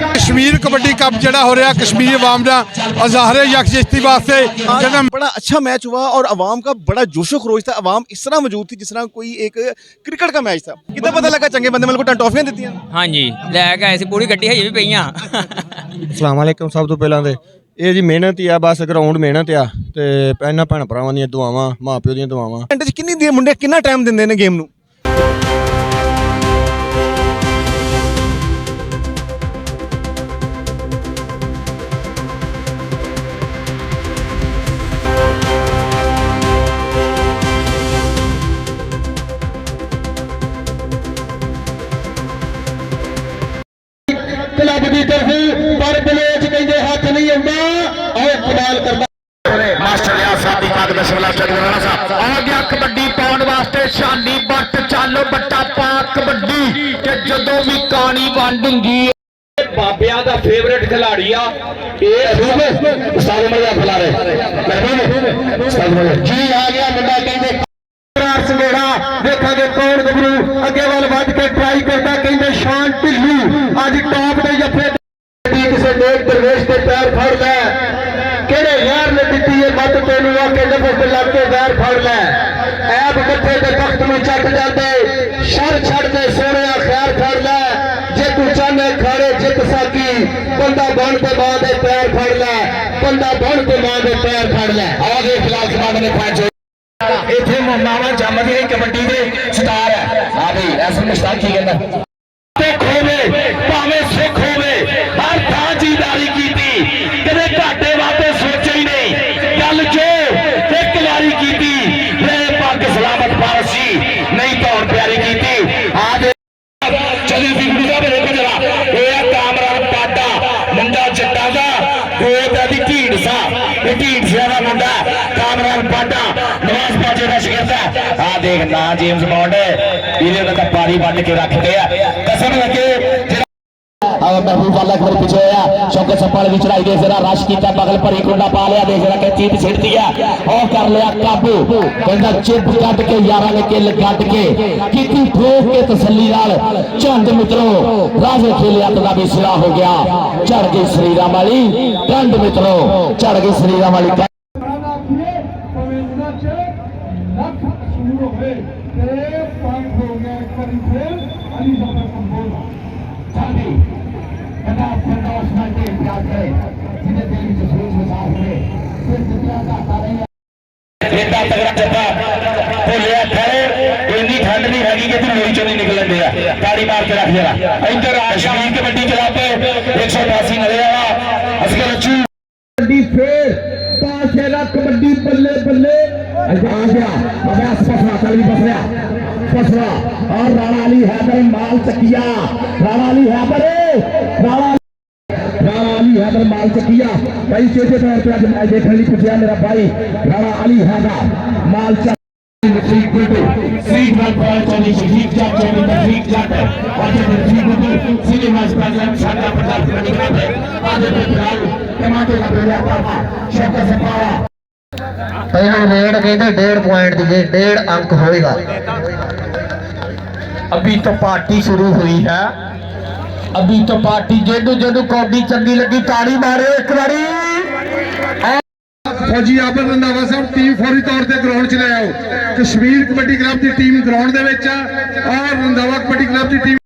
Kashmir kabaddi cup जड़ा हो रहा कश्मीरी अवाम का अज़ाहरे यकजहती वास्ते बड़ा अच्छा मैच हुआ और अवाम का बड़ा जोशो खरोश था। अवाम इस तरह मौजूद थी जिस तरह कोई एक क्रिकेट का मैच था। कितना पता लगा चंगे बंदे मेरे को टॉफियां दी हैं। हाँ जी लैके आए सी पूरी गड्डी है भी पईयां। अस्सलाम वालेकुम सब तो पहला ਇਹ ਜੀ ਮਿਹਨਤ ਹੀ ਆ ਬਸ ਗਰਾਊਂਡ ਮਿਹਨਤ ਆ ਤੇ ਇਹਨਾਂ ਭੈਣ ਭਰਾਵਾਂ ਦੀਆਂ ਦੁਆਵਾਂ ਮਾਂ ਪਿਓ ਦੀਆਂ ਦੁਆਵਾਂ। ਘੰਟੇ ਚ ਕਿੰਨੀ ਦੇ ਮੁੰਡੇ ਕਿੰਨਾ ਟਾਈਮ ਦਿੰਦੇ ਨੇ ਗੇਮ ਨੂੰ? क्लब की तरफ पर बलोच कहते हाथ नहीं आउंदा और कमाल करदा मास्टर रियाज साहब दी बात दशमला चंद्रवाला साहब आ गया कबड्डी पाउण वास्ते शानी बट चल बट्टा पा कबड्डी ते जदों भी कहानी वंड हुंदी बाबियां दा फेवरेट खिलाड़ी आ ए उस्ताद मजा फला रहे उस्ताद मजा जी आ गया मुंडा कहंदे सवेड़ा देखा कौन गबरू अगे वाल वध के ट्राई करता कहते शान ढिल्लू अज टॉप के जफे किसी नेक दरवेश के पैर फड़ लै केड़े यार ने दी है मत तेन आके नफस लग के पैर फड़ लै ऐब मथे के तख्त में चक जाते शर छड़ दे सोने खैर फड़ लै जे तू चाहने खाने जित सकी बंदा बन के मां के पैर फड़ लै बंदा बन के मां के पैर फड़ लै आगे फिलहाल समाज ने पैर इतने मावा जमद है कबड्डी के स्टार है हाँ भाई ऐसा मुश्ताक की कहना खोवे भावे सुख होवे हर थां जीदारी की कदे घाटे वास्ते सोचे ही नहीं गल जो एक बारी की पग सलामत फारसी नहीं तो प्यारी की आज चली सी देखो जरा कामरान पाटा मुंडा चिट्टा दा ढीडसा ढीडसिया का मुंडा कामरान पाटा नवाज पाजे का शिकस्त आ देख ना जेम्स बॉन्ड इन्हें पारी बन के रखते कसम लगे महबूब वाला एक बार पीछे आया शौकत सप्पाल भी चढ़ाई दे जरा रश किया बगल पर एक कुंडा पा लिया देख जरा चीप छिड़ दिया और कर लिया काबू कहता चिप कट के यारा ने किल कट के किती ठोक के तसल्ली नाल चंद मित्रों राजे खेलिया तो भी सिला हो गया चढ़ गई श्रीराम वाली चंद मित्रों चढ़ गई श्रीराम वाली ठंड नहीं हैगी कि लोई चो नहीं निकलन दिया ताड़ी मार के रख जरा इधर कश्मीर कबड्डी क्लब 182 नले वाला असगर अच्छू कबड्डी फेर पाशेला कबड्डी बल्ले बल्ले आ गया अभ्यास फसला कल भी फसला और राणा अली हैदर माल चकिया राणा अली हैदर माल चकिया भाई चौथे तौर पर आज मैच देखने लिए पूछा मेरा भाई राणा अली हैदर माल चकिया रेड कहते 1.5 पॉइंट दी 1.5 अंक होएगा। अभी तो पार्टी शुरू हुई है अभी तो पार्टी जेडू जेडू कौडी चंगी लगी ताड़ी मारे एक बारी फौजी आबर रंधावा साहब टीम फौरी तौर पर ग्राउंड च ले आओ कश्मीर कबड्डी क्लब की टीम ग्राउंड और रंधावा कबड्डी क्लब की टीम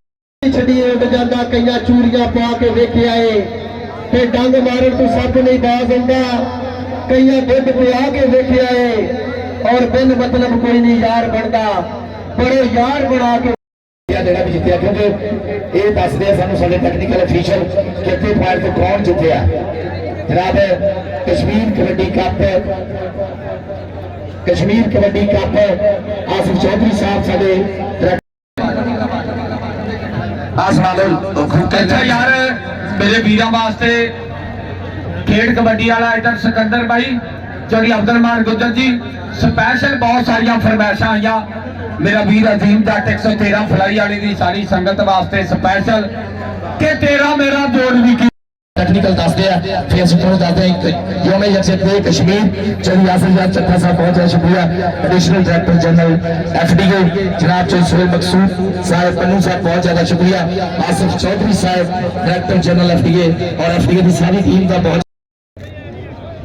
छड़ी उड़ जाता कई चूड़ियां पा के वेखे आए ते डंग मारन तो सब नहीं बाज आंदा कई दुध पिया के वेखे आए और बिन मतलब कोई नहीं यार बनता बड़े यार बना के देना भी जितया क्योंकि ये दसते सानू साडे टैक्नीकल अफीशियल कितने पॉइंट तो कौन जितया जनाब कश्मीर कबड्डी कप आसिफ चौधरी साहब साडे यार मेरे वीर वास्ते खेड कबड्डी वाला इधर सिकंदर भाई चौधरी अब्दुल मान गुजर जी स्पैशल बहुत सारिया फरमाइशा आईया मेरा वीर अजीम जट 113 फलाई वाली दी सारी संगत वास्ते स्पैशल के तेरा मेरा जोड़ भी ਟੈਕਨੀਕਲ ਦੱਸਦੇ ਆ ਫਿਰ ਅਸੀਂ ਤੁਹਾਨੂੰ ਦੱਸਦੇ ਹਾਂ ਯੋਮੇ ਯਕਸਰ ਤੇ ਕਸ਼ਮੀਰ ਜਿਹੜੀ ਆਸਰਜਾਦ ਚੱਠਾ ਸਾਹਿਬ ਪਹੁੰਚਿਆ ਸ਼ੁਕਰੀਆ ਐਡੀਸ਼ਨਲ ਡਾਇਰੈਕਟਰ ਜਨਰਲ FDA जनाब चौधरी सुहेल मकसूद साहब पन्नू साहब बहुत ज्यादा शुक्रिया आसिफ चौधरी साहब डायरेक्टर जनरल FDA और FDA की सारी टीम का बहुत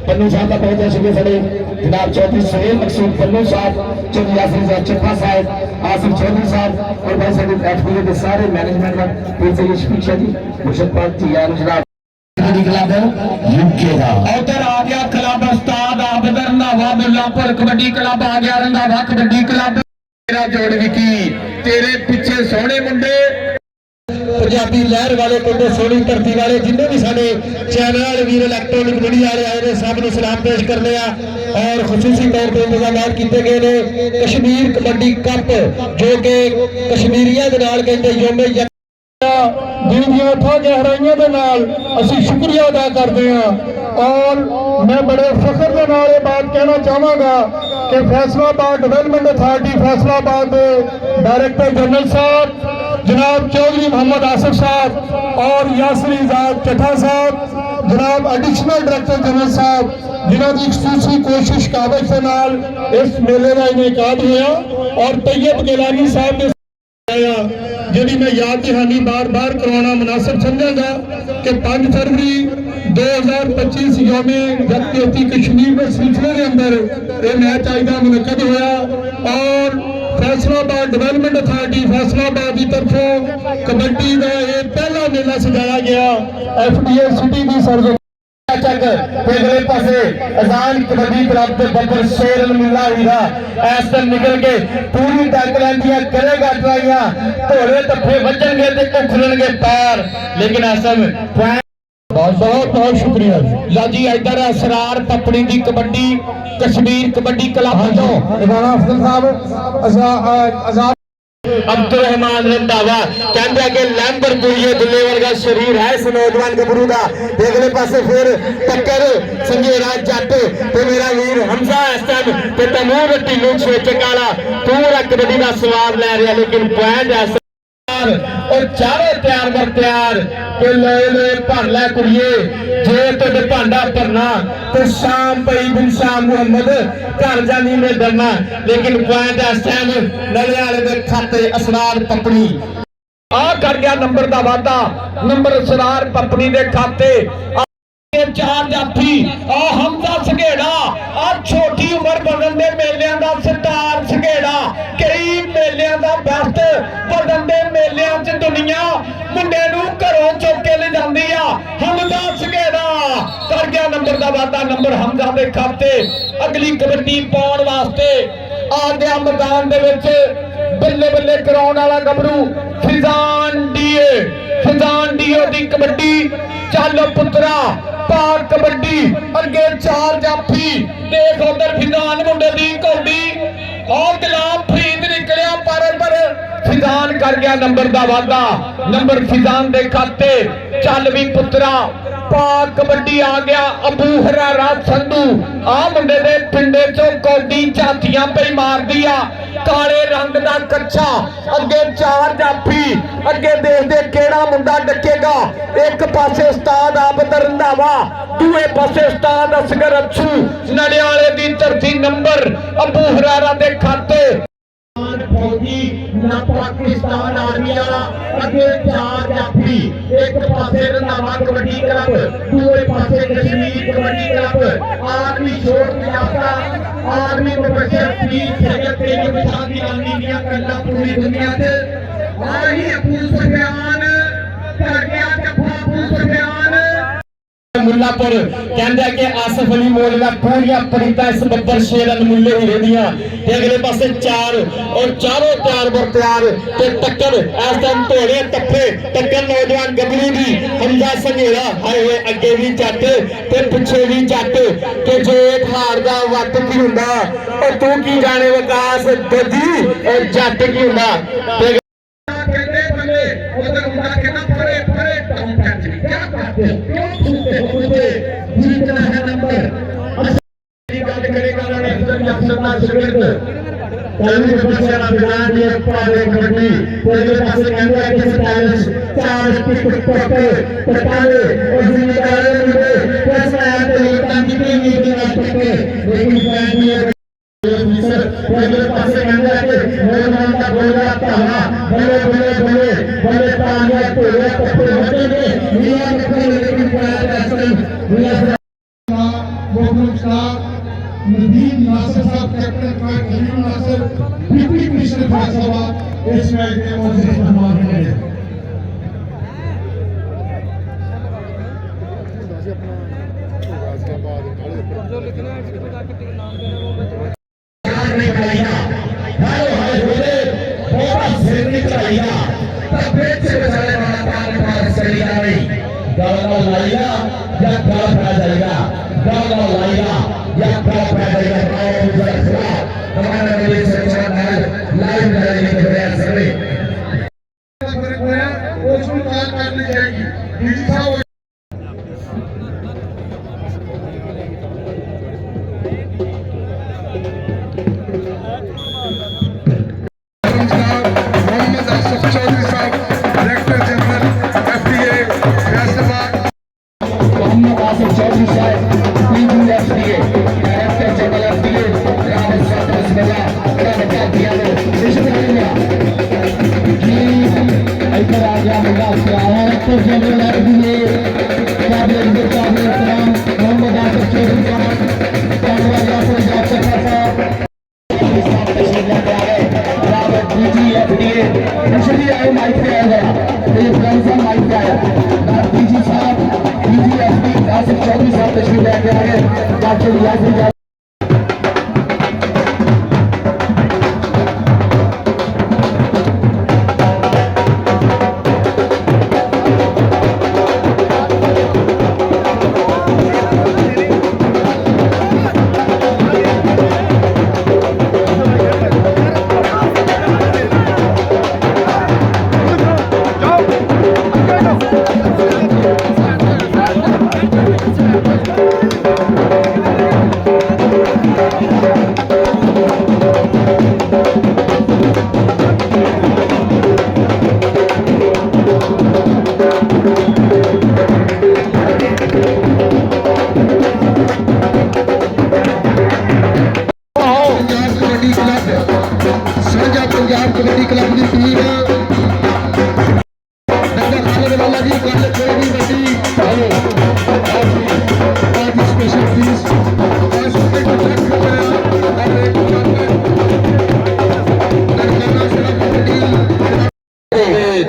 पन्नू साहब का बहुत ज्यादा शुक्रिया साढ़े जनाब चौधरी सुहेल मकसूद पन्नू साहब चौधरी आसिफ चट्ठा साहब आसिफ चौधरी साहब और भाई साहब FDA के सारे मैनेजमेंट का फिर से ये शुक्रिया जी मुर्शद पाक जी यार जनाब उधर आ गया क्लब उस्ताद आबिद रंधावा मुल्लापुर कबड्डी क्लब आ गया रंधावा कबड्डी क्लब तेरा जोड़ विकी तेरे पीछे सोहने मुंडे पंजाबी लहर वाले पिंडे सोहनी धरती वाले जिन्ने भी साडे चैनल वाले वीर इलैक्ट्रॉनिक मीडिया वाले आए ने सब नूं सलाम पेश करने और खुसूसी तौर पर इंतजाम किए गए ने कश्मीर कबड्डी कप जो कि कश्मीरियां दे नाल कहंदे योमे दिल ਦੀਆਂ ਅਥਾਹ ਗਹਿਰਾਈਆਂ ਦੇ ਨਾਲ ਅਸੀਂ ਸ਼ੁਕਰੀਆ ਅਦਾ ਕਰਦੇ ਹਾਂ और मैं बड़े फख्र के नाल ये बात कहना चाहांगा कि फैसलाबाद डेवलपमेंट अथॉरिटी फैसलाबाद के डायरेक्टर जनरल साहब जनाब चौधरी मोहम्मद आसिफ साहब और यासिर इजाज चट्ठा साहब जनाब एडिशनल डायरेक्टर जनरल साहब जिन्हों की खसूसी कोशिश काबज के नाल इस मेले का इनेकाद होया और तैयब गिलानी साहब ने जी मैं याद दहानी बार बार करवाना मुनासिब समझागा कि 5 फरवरी 2025 योमे जगती कश्मीर के सिलसिले के अंदर यह मैच आज का मुनक़द होया और फैसलाबाद डेवलपमेंट अथॉरिटी फैसलाबाद की तरफों कबड्डी का यह पहला मेला सजाया गया FDA सिटी की सरजमी अगले पासे अजान कबड्डी क्लब के बब्बर शेर अलमुल्ला हीरा इस दिन निकल के पूरी टैकलां दियां करेगा ट्राइयां घोड़े धप्फे वजणगे ते उखड़नगे पैर लेकिन असम बहुत बहुत बहुत शुक्रिया ला जी इधर असरार पपड़ी की कबड्डी कश्मीर कबड्डी क्लब तो राणा अफजल साहब आजाद अब्दुल रहमान रंधावा कहते कि लैंबरगिनी दुल्ले वर्गा शरीर है इस नौजवान गबरू का अगले पासे फिर टक्कर संघेरा जट ते मेरा वीर हमजा इस टाइम ते तैमूर ढिल्लू छेचे काला पूरा कबड्डी का स्वाद ले रहा लेकिन पॉइंट और चारों तैयार बर तैयार के ले भर लै कुड़िए जे तुझे भांडा भरना तो शाम पई बिन शाम मुहम्मद घर जानी में डरना लेकिन पॉइंट इस टाइम नले वाले दे खाते असरार पपड़ी आ कर गया नंबर का वादा नंबर असरार पपड़ी दे खाते चार जाफी आ हमजा सघेड़ा आ छोटी उम्र बनन दे मेलियां दा स्टार सघेड़ा कई मेलियां दा बेस्ट बनन दे मेलियां च दुनिया मुंडे नूं घरों चुक के ले जांदी आ हमजा सघेड़ा कर गया नंबर दा वादा नंबर हमजा दे खाते अगली कबड्डी पाउण वास्ते आ गया मैदान दे विच बल्ले बल्ले कराउण वाला गबरू फिजान डीओ दी कबड्डी चल पुत्रा पार कबड्डी अगे चार जाफी देख उधर फिजान मुंडे दी कौडी और गुलाम फरीद निकलिया पर फिजान कर गया नंबर दा वादा नंबर फिजान दे खाते चल भी पुत्रा पार कबड्डी आ गया अबू हरारा संधू आ मुंडे दे पिंडे चो कौडी झातियां पे मार दिया काले रंग दा कच्छा अगे चार जाफी अगे देखदे केड़ा मुंडा डकेगा एक पासे उस्ताद आबिद रंधावा दूए पासे उस्ताद असगर अच्छू नड़ियाले दी धरती नंबर अबू हरारा दे खाते फौजी ना पाकिस्तान आर्मी वाला अगे चार जाफी एक पासे रंधावा कबड्डी क्लब दूए पासे कश्मीर कबड्डी क्लब आर्मी छोड़ यात्रा आर्मी प्रोफेसर पीर सैयद तेज बहादुर की आर्मीनियां करना पूरी दुनिया से आही अबू सुफियान कर गया जफा अबू सुफियान मुल्लापुर कहंदा कि आसिफ अली मौलवी पूरियां पड़ीता इस बब्बर शेर अनमुल्ले हीरे दियां ते अगले पासे चार और चारों तैयार बर तैयार ते टक्कर इस टाइम घोड़े टप्पे टक्कर नौजवान गबरू दी हमजा संघेरा हाय होए अगे भी जट ते पिछे भी जट के जेठ हार दा वट की हुंदा और तू की जाने विकास दजी और जट की हुंदा ते कहंदे बने उधर हुंदा कहना परे परे टाउन पैंच क्या करते क्यों छूते जीतना है नंबर बात करेगा अफसर ना शिगिर्द कल भी बच्चे का बिगाड़ दिया पावे कबड्डी पहले पासे कहते हैं कि टैलेंट चार स्टिक पकड़ पटावे और जिम्मेदारी मुझे कैसे आया तो ये काम कितने नहीं किया पकड़े लेकिन फैमिली पहले पासे कहते हैं कि नौजवान का गोला ताला बल्ले बल्ले बल्ले बल्ले तालियां तोड़े पत्ते बचेंगे मियां निकल लेकिन क्या असल मियां नदीम नासिर साहब कैप्टन ट्राई करीम नासिर डिप्टी कमिश्नर फैसलाबाद इस मैच में मौजूद मेहमान हैं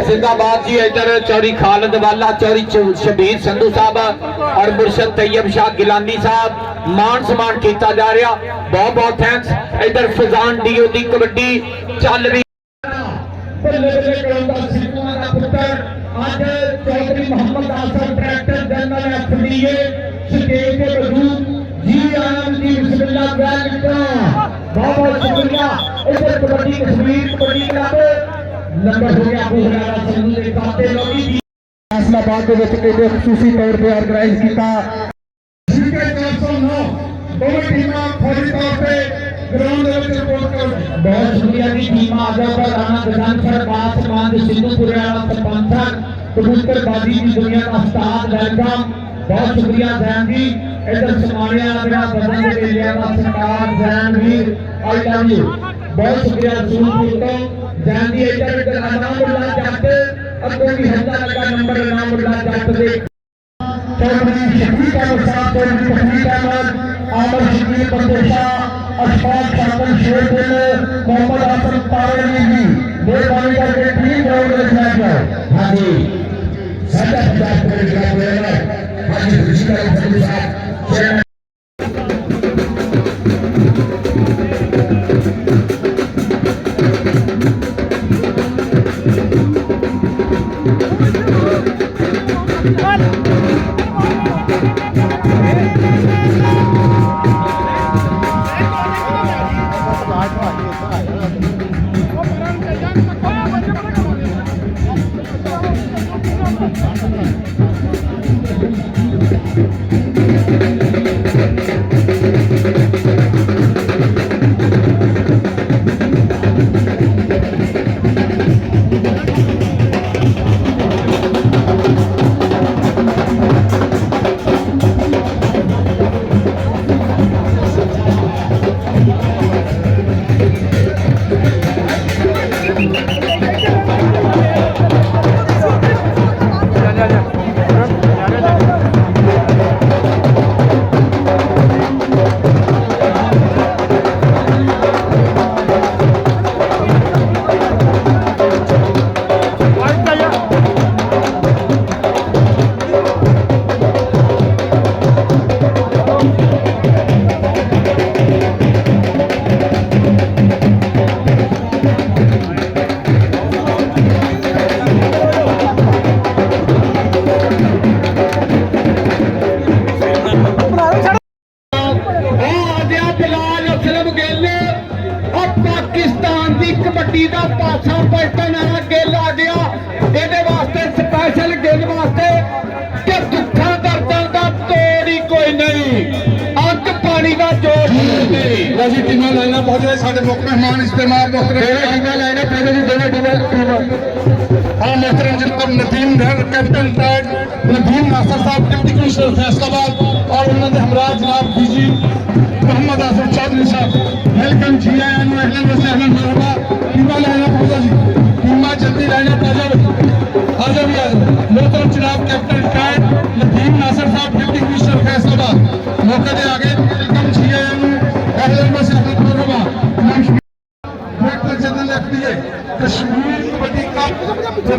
जिंदाबाद जी। इधर चौरी खालिद वाला, चौरी शबीर संधू साहब और मुर्शद तैयब शाह गिलानी साहब मान सम्मान किया जा रहा। बहुत बहुत थैंक्स। इधर फिजान डीओ दी कबड्डी चल रही। आज Chaudhry Mohammad Asif director general FDA stage के वजूद जी आनंद जी बिस्मिल्लाह बहुत बहुत शुक्रिया। इधर कबड्डी कश्मीर कबड्डी क्लब नंबर हो गया अबू हुरैरा संधू के खाते लोगी फैसलाबाद के विच किते खसूसी तौर पे ऑर्गेनाइज किया। जिनके 409 दोनों टीमां फौरी तौर पे ग्राउंड में रिपोर्ट कर। बहुत शुक्रिया की टीम आजा पर राणा गजान सर बास मान सिद्धूपुर वाला सरपंच कबूतरबाजी की दुनिया का उस्ताद वेलकम। बहुत शुक्रिया जैन जी। इधर समानिया मेरा बदन के लिए सरकार जैन वीर आई लव यू। बहुत शुक्रिया रसूलपुर को जैन जी। इधर अनामुल्लाह जट अगों भी हल्ला लगा नंबर अनामुल्लाह जट दे चौधरी शफीक अहमद साहब, चौधरी शफीक अहमद, आमर शकील बंदेशा, अशफाक शाकिर शेरदिल, मोहम्मद आसम तारवी जी मेहरबानी करके टीम ग्राउंड में बैठ जाओ। हाँ जी साडा पंजाब कबड्डी क्लब प्लेयर हाजी खुशीलाल संधू साहब Thank you. ਪਾਕਿਸਤਾਨ ਦੀ ਕਬੱਡੀ ਦਾ ਪਾਸਾ ਪਲਟਣ ਵਾਲਾ ਗਿੱਲ ਆ ਗਿਆ ਇਹਦੇ ਵਾਸਤੇ ਸਪੈਸ਼ਲ ਗਿੱਲ ਵਾਸਤੇ ਕਿ ਦੁੱਖਾਂ ਦਰਦਾਂ ਦਾ ਤੋੜ ਹੀ ਕੋਈ ਨਹੀਂ ਅੱਗ ਪਾਣੀ ਦਾ ਜੋਸ਼ ਨਹੀਂ ਅਸੀਂ ਟੀਮਾਂ ਲਾਈਨਾਂ ਪਹੁੰਚ ਰਹੇ ਸਾਡੇ ਮੁੱਖ ਮਹਿਮਾਨ ਇਸਤੇਮਾਲ ਮੁਖਤਲਿਫ ਟੀਮਾਂ ਲਾਈਨਾਂ ਪਹਿਲੇ ਦੀ ਦੋਵੇਂ ਟੀਮਾਂ हाँ मोहतरम जनाब नदीम कैप्टन टैग नदीम नासर साहब डिप्टी कमिश्नर फैसलाबाद और उन्होंने हमरा जनाब डीजी मोहम्मद आसिफ चौधरी साहब वेलकम जी आया अहलन व सहलन मरहबा टीमा लाइना पहुंचा जी टीमा जल्दी लाइना पहुंचा आ जाओ मोहतरम जनाब कैप्टन टैग नदीम नासर साहब डिप्टी कमिश्नर फैसलाबाद मौके दे आगे वेलकम जी आया अहलन व सहलन मरहबा director general FDA Kashmir kabaddi cup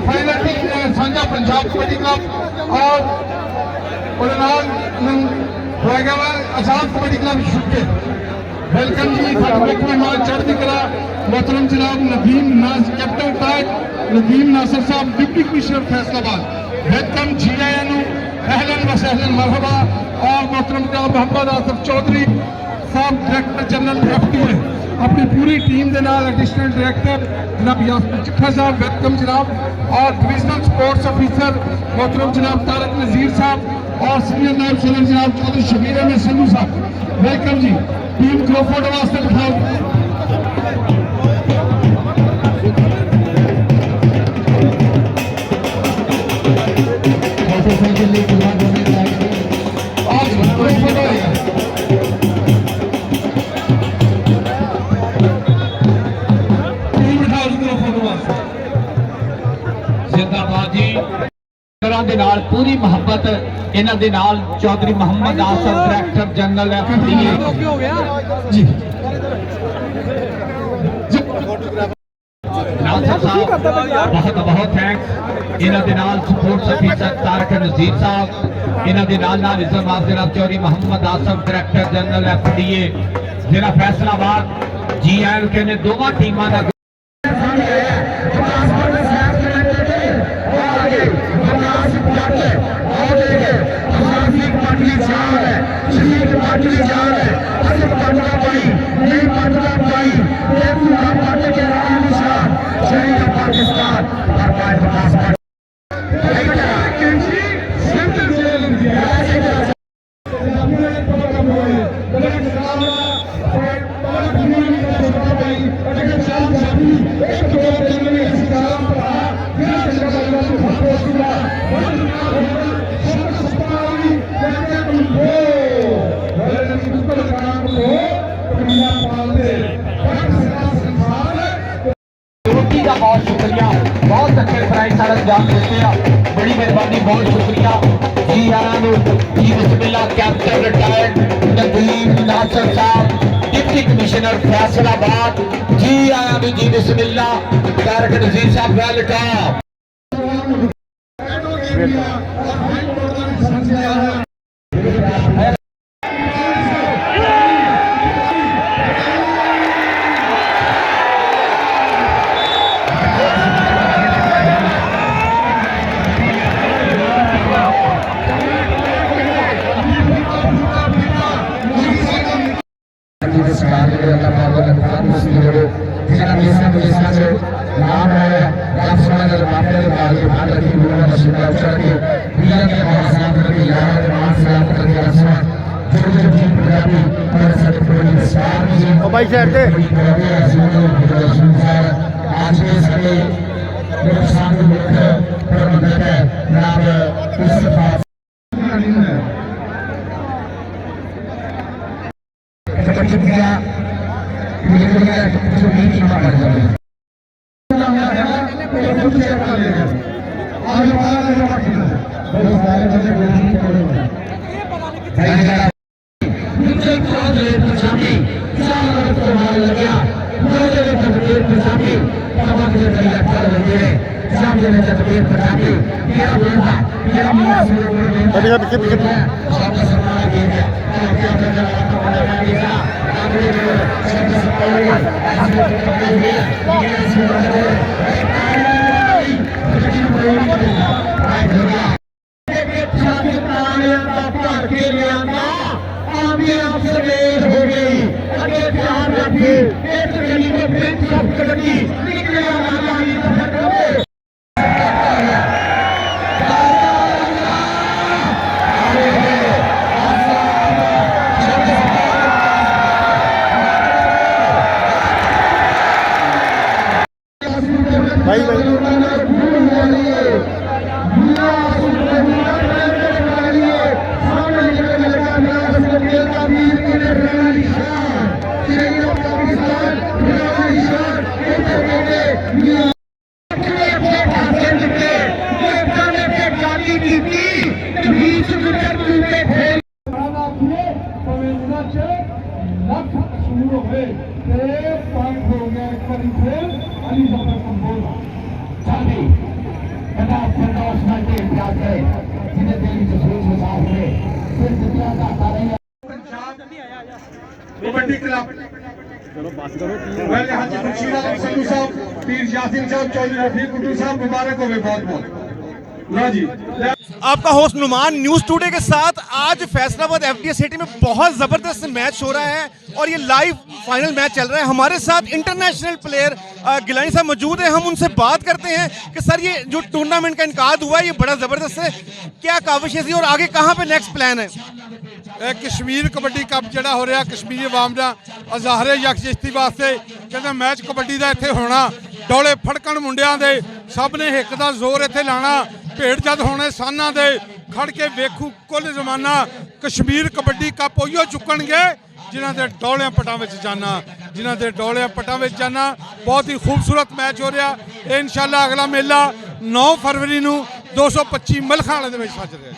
final team साझा पंजाब कबड्डी कप और आजाद कबड्डी क्लब शुक्र वेलकम जी मुख्य मेहमान चढ़ती कला मोहतरम जनाब नदीम कैप्टन टैग Nadeem Nasir sahab deputy commissioner Faisalabad welcome ji आया अहलन व सहलन मरहबा और मोहतरम जनाब मोहम्मद आसिफ चौधरी साहब डायरेक्टर जनरल एफडीए अपनी पूरी टीम के नाल एडिशनल डायरेक्टर जनाब यासर चिट्ठा साहब वेलकम जनाब और डिविजनल स्पोर्ट्स ऑफिसर मोहतरम जनाब तारक नज़ीर साहब और सीनियर नायब सदर जनाब चौधरी शबीर अहमद संधू साहब वेलकम जी टीम क्रोफोर्ड वास्ते बिठाओ आज क्रोफोर्ड होएगा ਦੇ ਨਾਲ ਪੂਰੀ ਮੁਹੱਬਤ ਇਹਨਾਂ ਦੇ ਨਾਲ Chaudhry Muhammad Asif director general FDA ji Nasir sahib ਬਹੁਤ ਬਹੁਤ ਥੈਂਕਸ ਇਹਨਾਂ ਦੇ ਨਾਲ ਸਪੋਰਟਸ ਅਫੀਸਰ ਤਾਰਕ ਨਜ਼ੀਰ ਸਾਹਿਬ ਇਹਨਾਂ ਦੇ ਨਾਲ ਇਜ਼ਮ ਆਫ ਜਨਾਬ Chaudhry Muhammad Asif director general FDA ਜ਼ਿਲ੍ਹਾ ਫੈਸਲਾਬਾਦ ਜੀ ਆਇਆਂ ਨੂੰ ਕਹਿੰਦੇ ਦੋਵਾਂ ਟੀਮਾਂ ਦਾ बहुत शुक्रिया बहुत अच्छे प्राइज सारा अंजाम देते हैं बड़ी मेहरबानी बहुत शुक्रिया जी आया जी बिस्मिल्लाह captain retired Nadeem Nasir sahab deputy commissioner Faisalabad जी आया जी बिस्मिल्लाह तारक नज़ीर साहब वेलकम नाम है आप समाज मामले के बारे में बात रखी हुई है शिमला के प्रिया के साथ रखी यार मान साथ रखी रस्म जो जो भी पंजाबी पर सर्टिफिकेट स्टार जी ओ भाई साइड पे आज के सारे मेरे सामने मुख्य प्रबंधक है जनाब यूसुफ कबड्डी क्लब हाजी खुर्शीद आलम संधू साहब, पीर यासीन साहब, चौधरी रफीक कुट्टू साहब, मुबारक हो गए बहुत बहुत। लो जी, आपका होस्ट नुमान न्यूज टुडे के साथ आज फैसलाबाद एफडीए सिटी में बहुत जबरदस्त मैच हो रहा है और ये लाइव फाइनल मैच चल रहा है। हमारे साथ इंटरनेशनल प्लेयर गिलानी साहब मौजूद हैं। हम उनसे बात करते हैं कि सर ये जो टूर्नामेंट का इनकाद हुआ है ये बड़ा जबरदस्त है, क्या काविशें थी और आगे कहाँ पे नेक्स्ट प्लान है? कश्मीर कबड्डी कप ਜਿਹੜਾ ਹੋ ਰਿਹਾ ਕਸ਼ਮੀਰੀ ਆਵਾਮ ਦਾ ਅਜ਼ਾਹਰੇ ਯਕਜਹਿਤੀ ਵਾਸਤੇ ਕਹਿੰਦਾ ਮੈਚ ਕਬੱਡੀ ਦਾ ਇੱਥੇ ਹੋਣਾ, ਡੋਲੇ ਫੜਕਣ ਮੁੰਡਿਆਂ ਦੇ ਸਭ ਨੇ ਹਿੱਕ ਦਾ ਜ਼ੋਰ ਇੱਥੇ ਲਾਣਾ, ਭੇਡ ਜਦ ਹੋਣੇ ਸਾਨਾਂ ਦੇ ਖੜ ਕੇ ਵੇਖੂ ਕੁੱਲ ਜ਼ਮਾਨਾ, ਕਸ਼ਮੀਰ ਕਬੱਡੀ ਕੱਪ ਉਹੀਓ ਚੁੱਕਣਗੇ ਜਿਨ੍ਹਾਂ ਦੇ ਡੋਲਿਆਂ ਪਟਾਂ ਵਿੱਚ ਜਾਣਾ, ਜਿਨ੍ਹਾਂ ਦੇ ਡੋਲਿਆਂ ਪਟਾਂ ਵਿੱਚ ਜਾਣਾ। ਬਹੁਤ ਹੀ ਖੂਬਸੂਰਤ ਮੈਚ ਹੋ ਰਿਹਾ ਇਹ, ਇਨਸ਼ਾਅੱਲਾ ਅਗਲਾ ਮੇਲਾ 9 ਫਰਵਰੀ ਨੂੰ 225 ਮਲਖਾਂ ਵਾਲੇ ਦੇ ਵਿੱਚ ਸੱਜ ਰਿਹਾ।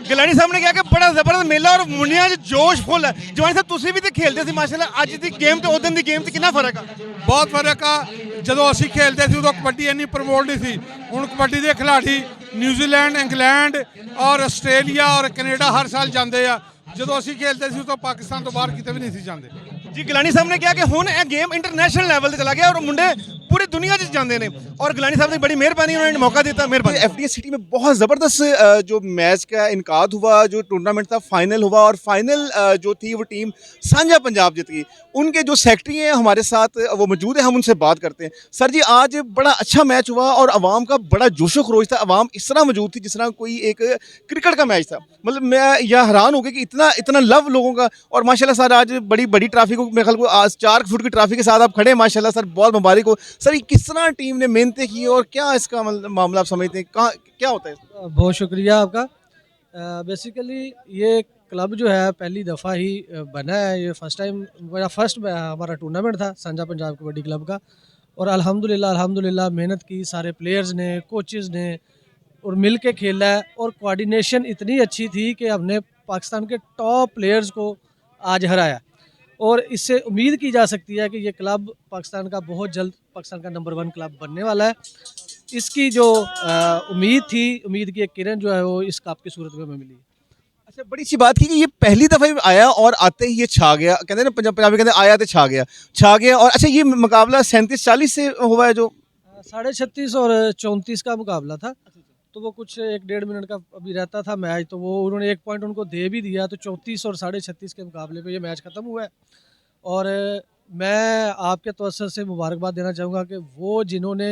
ਗਿਲਾਨੀ ਸਾਹਿਬ ਨੇ ਕਿਹਾ ਕਿ ਬੜਾ ਜ਼ਬਰਦਸਤ ਮੇਲਾ ਔਰ ਮੁੰਡਿਆਂ 'ਚ ਜੋਸ਼ ਫੁੱਲ ਹੈ। ਜਵਾਨੀ ਸਾਹਿਬ ਤੁਸੀਂ ਵੀ ਤੇ ਖੇਲਦੇ ਸੀ ਮਾਸ਼ਾਅੱਲਾ, ਅੱਜ ਦੀ ਗੇਮ ਤੇ ਉਦੋਂ ਦੀ ਗੇਮ 'ਚ ਕਿੰਨਾ ਫਰਕ ਆ? ਬਹੁਤ ਫਰਕ ਆ। ਜਦੋਂ ਅਸੀਂ ਖੇਲਦੇ ਸੀ ਉਦੋਂ ਕਬੱਡੀ ਇੰਨੀ ਪ੍ਰਮੋਟ ਨਹੀਂ ਸੀ। ਹੁਣ ਕਬੱਡੀ ਦੇ ਖਿਡਾਰੀ ਨਿਊਜ਼ੀਲੈਂਡ, ਇੰਗਲੈਂਡ ਔਰ ਆਸਟ੍ਰੇਲੀਆ ਔਰ ਕੈਨੇਡਾ ਹਰ ਸਾਲ ਜਾਂਦੇ ਆ। ਜਦੋਂ ਅਸੀਂ ਖੇਲਦੇ ਸੀ ਉਦੋਂ ਪਾਕਿਸਤਾਨ ਤੋਂ ਬਾਹਰ ਕਿਤੇ ਵੀ ਨਹੀਂ ਸੀ ਜਾਂਦੇ। ਜੀ ਗਿਲਾਨੀ ਸਾਹਿਬ ਨੇ ਕਿਹਾ ਕਿ ਹੁਣ ਇਹ ਗੇਮ ਇੰਟਰਨੈਸ਼ਨਲ ਲੈਵਲ ਤੇ ਚਲਾ गया और मुंडे पूरी दुनिया च जाते हैं और गिलानी साहब ने बड़ी मेहरबानी उन्होंने मौका देता। मेहरबानी। एफडीए सिटी में बहुत ज़बरदस्त जो मैच का इनकाद हुआ, जो टूर्नामेंट था फाइनल हुआ और फाइनल जो थी वो टीम सांझा पंजाब जीत गई। उनके जो सेक्रेटरी हैं हमारे साथ वो मौजूद हैं, हम उनसे बात करते हैं। सर जी आज बड़ा अच्छा मैच हुआ और आवाम का बड़ा जोशो खरोश था, आवाम इस तरह मौजूद थी जिस तरह कोई एक क्रिकेट का मैच था। मतलब मैं यह हैरान हो गया कि इतना इतना लव लोगों का। और माशाल्लाह सर आज बड़ी ट्रॉफी को मेरे ख्याल को आज 4 फुट की ट्रॉफी के साथ आप खड़े हैं माशाल्लाह सर, बहुत मुबारक हो सर। ये किस तरह टीम ने मेहनतें की और क्या इसका मामला आप समझते हैं, कहाँ क्या होता है? बहुत शुक्रिया आपका। बेसिकली ये क्लब जो है पहली दफ़ा ही बना है, ये फर्स्ट टाइम मेरा फर्स्ट हमारा टूर्नामेंट था सांझा पंजाब कबड्डी क्लब का। और अल्हम्दुलिल्लाह मेहनत की सारे प्लेयर्स ने, कोचेज़ ने और मिल के खेला है। और कोऑर्डिनेशन इतनी अच्छी थी कि हमने पाकिस्तान के टॉप प्लेयर्स को आज हराया। और इससे उम्मीद की जा सकती है कि ये क्लब पाकिस्तान का बहुत जल्द पाकिस्तान का नंबर 1 क्लब बनने वाला है। इसकी जो उम्मीद थी, उम्मीद की एक किरण जो है वो इस कप की सूरत में मिली। अच्छा बड़ी अच्छी बात की कि ये पहली दफ़ा ही आया और आते ही ये छा गया, कहते हैं ना पंजाबी कहते हैं आया तो छा गया। और अच्छा ये मुकाबला 37-40 से हुआ है, जो 36.5 और 34 का मुकाबला था। तो वो कुछ 1-1.5 मिनट का अभी रहता था मैच, तो वो उन्होंने 1 पॉइंट उनको दे भी दिया, तो 34 और 36.5 के मुकाबले पे ये मैच ख़त्म हुआ है। और मैं आपके तवज्जो से मुबारकबाद देना चाहूँगा कि वो जिन्होंने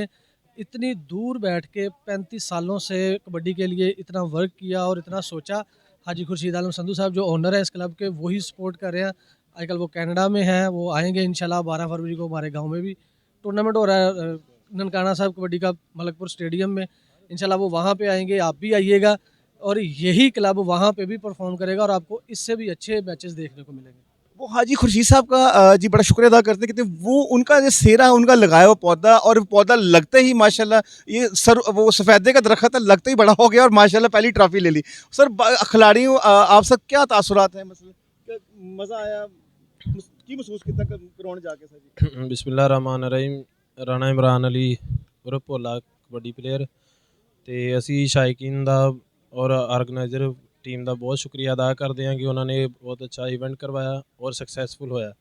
इतनी दूर बैठ के 35 सालों से कबड्डी के लिए इतना वर्क किया और इतना सोचा, हाजी खुर्शीद आलम संधू साहब जो ओनर हैं इस क्लब के, वही सपोर्ट कर रहे हैं। आजकल वो कनाडा में हैं, वो आएंगे इंशाल्लाह 12 फरवरी को हमारे गाँव में भी टूर्नामेंट हो रहा है ननकाना साहब कबड्डी का मलकपुर स्टेडियम में, इंशाल्लाह वो वहाँ पे आएंगे, आप भी आइएगा और यही क्लब वहाँ पे भी परफॉर्म करेगा और आपको इससे भी अच्छे मैचेस देखने को मिलेंगे। वो हाजी खुर्शीद साहब का जी बड़ा शुक्रिया अदा करते हैं कि वो उनका जो सेरा उनका लगाया हुआ पौधा, और पौधा लगते ही माशाल्लाह ये वो सफ़ेदे का दरख्त है, लगते ही बड़ा हो गया और माशाल्लाह पहली ट्रॉफी ले ली। सर खिलाड़ियों आप सब क्या तासुरात हैं, मतलब मज़ा आया की महसूस किया ग्राउंड जाके सर जी? बिस्मिल्लाहिर्रहमानिर्रहीम। राणा इमरान अली उर्फ भोला कबड्डी प्लेयर, ਤੇ ਅਸੀਂ ਸ਼ਾਇਕੀਨ ਦਾ ਔਰ ਆਰਗੇਨਾਈਜ਼ਰ ਟੀਮ ਦਾ ਬਹੁਤ ਸ਼ੁਕਰੀਆ ਅਦਾ ਕਰਦੇ ਹਾਂ ਕਿ ਉਹਨਾਂ ਨੇ ਬਹੁਤ ਅੱਛਾ ਇਵੈਂਟ ਕਰਵਾਇਆ ਔਰ ਸਕਸੈਸਫੁਲ ਹੋਇਆ,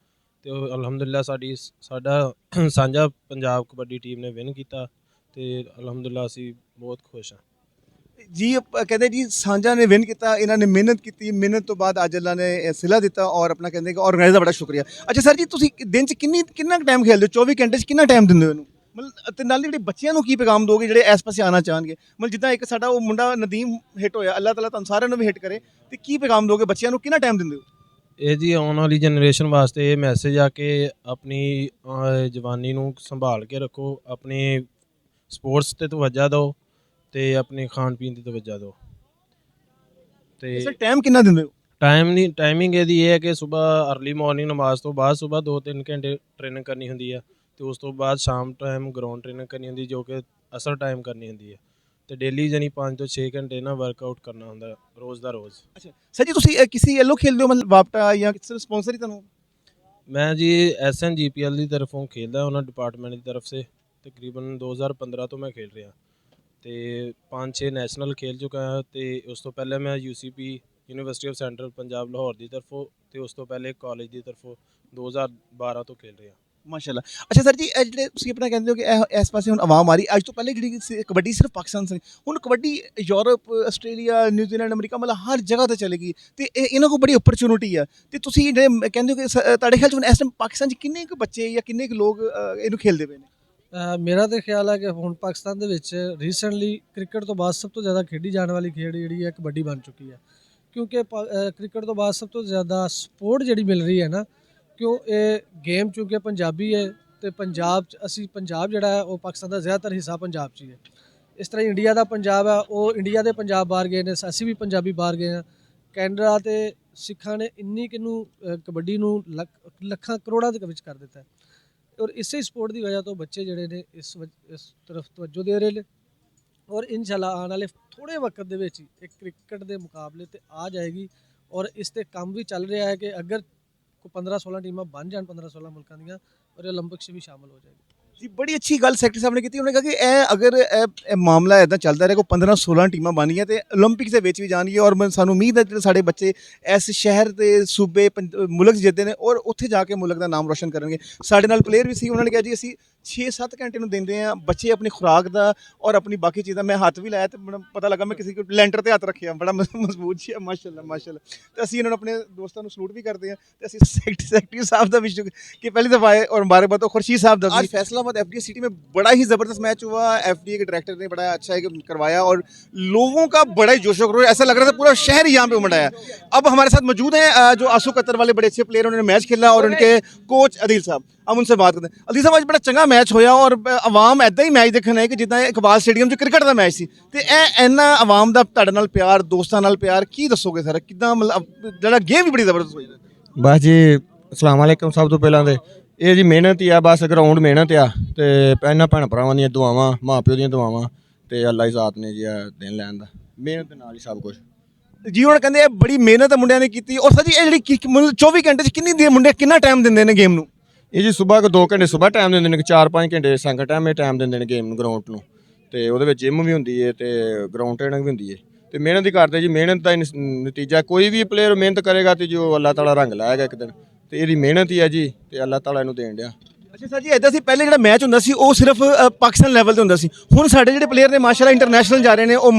ਤੇ ਅਲਹਮਦੁਲਿਲਾ ਸਾਡਾ ਸਾਂਝਾ ਪੰਜਾਬ ਕਬੱਡੀ ਟੀਮ ਨੇ ਵਿਨ ਕੀਤਾ, ਤੇ ਅਲਹਮਦੁਲਿਲਾ ਅਸੀਂ ਬਹੁਤ ਖੁਸ਼ ਹਾਂ। जी कहते जी सांझा ने विन किया, इन्होंने मेहनत की, मेहनत तो बाद अज अल्लाह ने सिला दिता और अपना कहते कि ऑर्गेनाइजर का बड़ा शुक्रिया। अच्छा सर जी, तुसी दिन च कितना टाइम खेलते हो, 24 घंटे कितना टाइम दिंदे हो ਇਹਨੂੰ, मतलब ਤੇ ਨਾਲ ਜਿਹੜੇ ਬੱਚਿਆਂ ਨੂੰ ਕੀ ਪੈਗਾਮ ਦੋਗੇ ਜਿਹੜੇ ਇਸ ਪਾਸੇ ਆਉਣਾ ਚਾਹਣਗੇ, ਮਤਲਬ ਜਿੱਦਾਂ ਇੱਕ ਸਾਡਾ ਉਹ ਮੁੰਡਾ ਨਦੀਮ ਹਿੱਟ ਹੋਇਆ, ਅੱਲਾਹ ਤਾਲਾ ਤੁਹਾਨੂੰ ਸਾਰਿਆਂ ਨੂੰ ਵੀ ਹਿੱਟ ਕਰੇ, ਤੇ ਕੀ ਪੈਗਾਮ ਦੋਗੇ ਬੱਚਿਆਂ ਨੂੰ, ਕਿੰਨਾ ਟਾਈਮ ਦਿੰਦੇ ਹੋ? ਇਹ ਜੀ ਆਉਣ ਵਾਲੀ ਜਨਰੇਸ਼ਨ ਵਾਸਤੇ ਇਹ ਮੈਸੇਜ ਆ ਕਿ ਆਪਣੀ ਜਵਾਨੀ ਨੂੰ ਸੰਭਾਲ ਕੇ ਰੱਖੋ, ਆਪਣੀ ਸਪੋਰਟਸ ਤੇ ਤਵੱਜਾ ਦਿਓ ਤੇ ਆਪਣੇ ਖਾਣ ਪੀਣ ਦੀ ਤਵੱਜਾ ਦਿਓ। ਤੇ ਸਰ ਟਾਈਮ ਕਿੰਨਾ ਦਿੰਦੇ ਹੋ? ਟਾਈਮਿੰਗ ਇਹਦੀ ਇਹ ਹੈ ਕਿ ਸਵੇਰ ਅਰਲੀ ਮਾਰਨਿੰਗ ਨਮਾਜ਼ ਤੋਂ ਬਾਅਦ ਸਵੇਰ 2-3 ਘੰਟੇ ਟ੍ਰੇਨਿੰਗ ਕਰਨੀ ਹੁੰਦੀ ਹੈ, ਤੇ ਉਸ ਤੋਂ ਬਾਅਦ ਸ਼ਾਮ ਟਾਈਮ ਗਰਾਊਂਡ ਟ੍ਰੇਨਿੰਗ ਕਰਨੀ ਹੁੰਦੀ ਜੋ ਕਿ ਅਸਰ ਟਾਈਮ ਕਰਨੀ ਹੁੰਦੀ ਹੈ, ਤੇ ਡੇਲੀ ਯਾਨੀ 5 ਤੋਂ 6 ਘੰਟੇ ਨਾ ਵਰਕਆਊਟ ਕਰਨਾ ਹੁੰਦਾ ਰੋਜ਼ ਦਾ ਰੋਜ਼। ਅੱਛਾ ਸਰ ਜੀ, ਤੁਸੀਂ ਕਿਸੇ ਯੈਲੋ ਖੇਲਦੇ ਹੋ, ਮਤਲਬ ਵਾਪਟਾ ਜਾਂ ਕਿਸੇ ਸਪਾਂਸਰ ਹੀ ਤੁਹਾਨੂੰ? ਮੈਂ ਜੀ SNGPL ਦੀ ਤਰਫੋਂ ਖੇਲਦਾ, ਉਹਨਾਂ ਡਿਪਾਰਟਮੈਂਟ ਦੀ ਤਰਫ ਸੇ ਤਕਰੀਬਨ 2015 ਤੋਂ ਮੈਂ ਖੇਲ ਰਿਹਾ, ਤੇ 5-6 ਨੈਸ਼ਨਲ ਖੇਲ ਚੁੱਕਾ ਹਾਂ, ਤੇ ਉਸ ਤੋਂ ਪਹਿਲੇ ਮੈਂ UCP university of central Punjab Lahore ਦੀ ਤਰਫੋਂ, ਤੇ ਉਸ ਤੋਂ ਪਹਿਲੇ ਕਾਲਜ ਦੀ ਤਰਫੋਂ 2012 ਤੋਂ ਖੇਲ ਰਿਹਾ। ਮਾਸ਼ਾਅੱਲਾ। ਅੱਛਾ ਸਰ ਜੀ, ਇਹ ਜਿਹੜੇ ਤੁਸੀਂ ਆਪਣਾ ਕਹਿੰਦੇ ਹੋ ਕਿ ਇਸ ਪਾਸੇ ਹੁਣ ਆਵਾਮ ਆ ਰਹੀ, ਅੱਜ ਤੋਂ ਪਹਿਲੇ ਜਿਹੜੀ ਕਬੱਡੀ ਸਿਰਫ ਪਾਕਿਸਤਾਨ ਸੀ, ਹੁਣ kabaddi Europe, Australia, New Zealand, America, ਮਤਲਬ ਹਰ ਜਗ੍ਹਾ ਤੇ ਚਲੇਗੀ, ਤੇ ਇਹਨਾਂ ਕੋਲ ਬੜੀ ਓਪਰਚੁਨਿਟੀ ਆ, ਤੇ ਤੁਸੀਂ ਜਿਹੜੇ ਕਹਿੰਦੇ ਹੋ ਕਿ ਤੁਹਾਡੇ ਖਿਆਲ 'ਚ ਹੁਣ ਇਸ ਟਾਈਮ ਪਾਕਿਸਤਾਨ 'ਚ ਕਿੰਨੇ ਕੁ ਬੱਚੇ ਜਾਂ ਕਿੰਨੇ ਕੁ ਲੋਕ ਇਹਨੂੰ ਖੇਲਦੇ ਪਏ ਨੇ? ਮੇਰਾ ਤਾਂ ਖਿਆਲ ਹੈ ਕਿ ਹੁਣ ਪਾਕਿਸਤਾਨ ਦੇ ਵਿੱਚ ਰੀਸੈਂਟਲੀ ਕ੍ਰਿਕਟ ਤੋਂ ਬਾਅਦ ਸਭ ਤੋਂ ਜ਼ਿਆਦਾ ਖੇਡੀ ਜਾਣ ਵਾਲੀ ਖੇਡ ਜਿਹੜੀ ਹੈ ਕਬੱਡੀ ਬਣ ਚੁੱਕੀ ਹੈ, ਕਿਉਂਕਿ ਕ੍ਰਿਕਟ ਤੋਂ ਬਾਅਦ ਸਭ ਤੋਂ ਜ਼ਿਆਦਾ ਸਪੋਰਟ ਜਿਹੜੀ ਮਿਲ ਰਹੀ ਹੈ ਨਾ, ਕਿਉਂ ਇਹ ਗੇਮ ਚੂੰਕਿ ਪੰਜਾਬੀ ਹੈ, ਤੇ ਪੰਜਾਬ 'ਚ ਪੰਜਾਬ ਜਿਹੜਾ ਹੈ ਉਹ ਪਾਕਿਸਤਾਨ ਦਾ ਜ਼ਿਆਦਾਤਰ ਹਿੱਸਾ ਪੰਜਾਬ 'ਚ ਹੀ ਹੈ। ਇਸ ਤਰ੍ਹਾਂ ਇੰਡੀਆ ਦਾ ਪੰਜਾਬ ਹੈ, ਉਹ ਇੰਡੀਆ ਦੇ ਪੰਜਾਬ ਬਾਹਰ ਗਏ ਨੇ, ਅਸੀਂ ਵੀ ਪੰਜਾਬੀ ਬਾਹਰ ਗਏ ਹਾਂ। ਕੈਨੇਡਾ ਤੇ ਸਿੱਖਾਂ ਨੇ ਇੰਨੀ ਕਿਨੂੰ ਕਬੱਡੀ ਨੂੰ ਲੱਖਾਂ ਕਰੋੜਾਂ ਦੇ ਵਿੱਚ ਕਰ ਦਿੱਤਾ ਹੈ, ਔਰ ਇਸੇ ਸਪੋਰਟ ਦੀ ਵਜ੍ਹਾ ਤੋਂ ਬੱਚੇ ਜਿਹੜੇ ਨੇ ਇਸ ਤਰਫ ਤਵੱਜੋ ਦੇ ਰਹੇ ਨੇ, ਔਰ ਇਨਸ਼ਾਅੱਲਾ ਆਉਣ ਵਾਲੇ ਥੋੜ੍ਹੇ ਵਕਤ ਦੇ ਵਿੱਚ ਹੀ ਇੱਕ ਕ੍ਰਿਕਟ ਦੇ ਮੁਕਾਬਲੇ ਤੇ ਆ ਜਾਏਗੀ, ਔਰ ਇਸ 'ਤੇ ਕੰਮ ਵੀ ਚੱਲ ਰਿਹਾ ਹੈ ਕਿ ਅਗਰ 15-16 ਟੀਮਾਂ ਬਣ ਜਾਣ 15-16 ਮੁਲਕਾਂ ਦੀਆਂ, ਔਰ 올림픽 'ਚ ਵੀ ਸ਼ਾਮਲ ਹੋ ਜਾਏਗੀ। जी बड़ी अच्छी गल सैक्टरी साहब ने की, उन्होंने कहा कि अगर मामला इदा चलता रहे, को 15-16 टीमां बन गई तो 올림픽 के भी जाएंगे, और सानू उम्मीद है जो साढ़े बच्चे इस शहर के सूबे मुल्क जितते हैं और उत्थे जाके मुल्क का नाम रोशन करेंगे। साढ़े नाल प्लेयर भी सी, उन्होंने कहा जी असी 6-7 घंटे देंगे हैं बच्चे अपनी खुराक का और अपनी बाकी चीज़ा। मैं हाथ भी लाया तो पता लगा मैं किसी को लैंटर से हाथ रखे, बड़ा मजबूत जी है माशाल्लाह माशाल्लाह। तो असी इन्होंने अपने दोस्तों को सलूट भी करते हैं, तो असी सैक्टरी साहब का भी कि पहली दफ़ा आए, और मुबारकबाद हो खुर्शीद साहब का। आज फैसलाबाद FDA सिटी में बड़ा ही ज़बरदस्त मैच हुआ, FDA के डायरेक्टर ने बड़ा अच्छा करवाया और लोगों का बड़ा ही जोशो खरोश, ऐसा लग रहा था पूरा शहर यहाँ पे उमड़ आया। अब हमारे साथ मौजूद हैं जो आंसू कतर वाले बड़े अच्छे प्लेयर, उन्होंने मैच खेला, और उनके कोच अदील साहब, हम उनसे बात करते हैं। अदील साहब, आज बड़ा चंगा मैच होया और आवाम ऐदा ही मैच देखना है कि जिदा इकबाल स्टेडियम 'ਚ क्रिकेट का मैच सी, ਤੇ ਇੰਨਾ ਆਵਾਮ ਦਾ ਤੁਹਾਡੇ ਨਾਲ ਪਿਆਰ, ਦੋਸਤਾਂ ਨਾਲ ਪਿਆਰ ਕੀ ਦੱਸੋਗੇ ਸਰ, ਕਿਦਾਂ ਮਤਲਬ ਜਿਹੜਾ ਗੇਮ ਵੀ ਬੜੀ ਜ਼ਬਰਦਸਤ ਹੋਈ? ਬਸ ਜੀ ਅਸਲਾਮ ਵਾਲੇਕੁਮ। ਸਭ ਤੋਂ ਪਹਿਲਾਂ ਤੇ ਇਹ ਜੀ ਮਿਹਨਤ ਹੀ ਆ, ਬਸ ਗਰਾਊਂਡ ਮਿਹਨਤ ਆ, ਤੇ ਇਹਨਾਂ ਭੈਣ ਭਰਾਵਾਂ ਦੀਆਂ ਦੁਆਵਾਂ, ਮਾਂ ਪਿਓ ਦੀਆਂ ਦੁਆਵਾਂ, ਤੇ ਅੱਲਾ ਹੀ ਜ਼ਾਤ ਨੇ ਜੀ ਦਿਨ ਲੈਣ ਦਾ, ਮਿਹਨਤ ਦੇ ਨਾਲ ਹੀ ਸਭ ਕੁਝ ਜੀ। ਹੁਣ ਕਹਿੰਦੇ ਬੜੀ ਮਿਹਨਤ ਮੁੰਡਿਆਂ ਨੇ ਕੀਤੀ, ਔਰ ਸਰ ਜੀ ਇਹ ਜਿਹੜੀ ਮਤਲਬ 24 ਘੰਟੇ 'ਚ ਕਿੰਨੀ ਦੇਰ ਮੁੰਡੇ ਕਿੰਨਾ ਟਾਈਮ ਦਿੰਦੇ ਨੇ ਗੇਮ ਨੂੰ? ਇਹ ਜੀ ਸਵੇਰ 2 ਘੰਟੇ ਸਵੇਰ ਟਾਈਮ ਦਿੰਦੇ ਨੇ, 4-5 ਘੰਟੇ ਸੰਗਤ ਟਾਈਮ ਇਹ ਟਾਈਮ ਦਿੰਦੇ ਨੇ ਗੇਮ ਨੂੰ, ਗਰਾਊਂਡ ਨੂੰ, ਤੇ ਉਹਦੇ ਵਿੱਚ ਜਿਮ ਵੀ ਹੁੰਦੀ ਹੈ ਤੇ ਗਰਾਊਂਡ ਟ੍ਰੇਨਿੰਗ ਵੀ ਹੁੰਦੀ ਹੈ, ਤੇ ਮਿਹਨਤ ਹੀ ਕਰਦੇ ਜੀ। ਮਿਹਨਤ ਦਾ ਨਤੀਜਾ, ਕੋਈ ਵੀ ਪਲੇਅਰ ਮਿਹਨਤ ਕਰੇਗਾ ਤੇ ਜੋ ਅੱਲਾਹ ਤਾਲਾ ਰੰਗ ਲਾਏਗਾ ਇੱਕ ਦਿਨ, ਤੇ ਇਹਦੀ ਮਿਹਨਤ ਹੀ ਹੈ ਜੀ, ਤੇ ਅੱਲਾਹ ਤਾਲਾ ਇਹਨੂੰ ਦੇਣ ਡਿਆ। ਅੱਛਾ ਸਰ ਜੀ, ਇੱਦਾਂ ਸੀ ਪਹਿਲੇ ਜਿਹੜਾ ਮੈਚ ਹੁੰਦਾ ਸੀ ਉਹ ਸਿਰਫ ਪਾਕਿਸਤਾਨ ਲੈਵਲ ਤੇ ਹੁੰਦਾ ਸੀ, ਹੁਣ ਸਾਡੇ ਜਿਹੜੇ ਪਲੇਅਰ ਨੇ ਮਾਸ਼ਾਅੱਲਾ ਇੰਟਰਨੈਸ਼ਨਲ ਜਾ ਰਹੇ ਨੇ, ਉਹ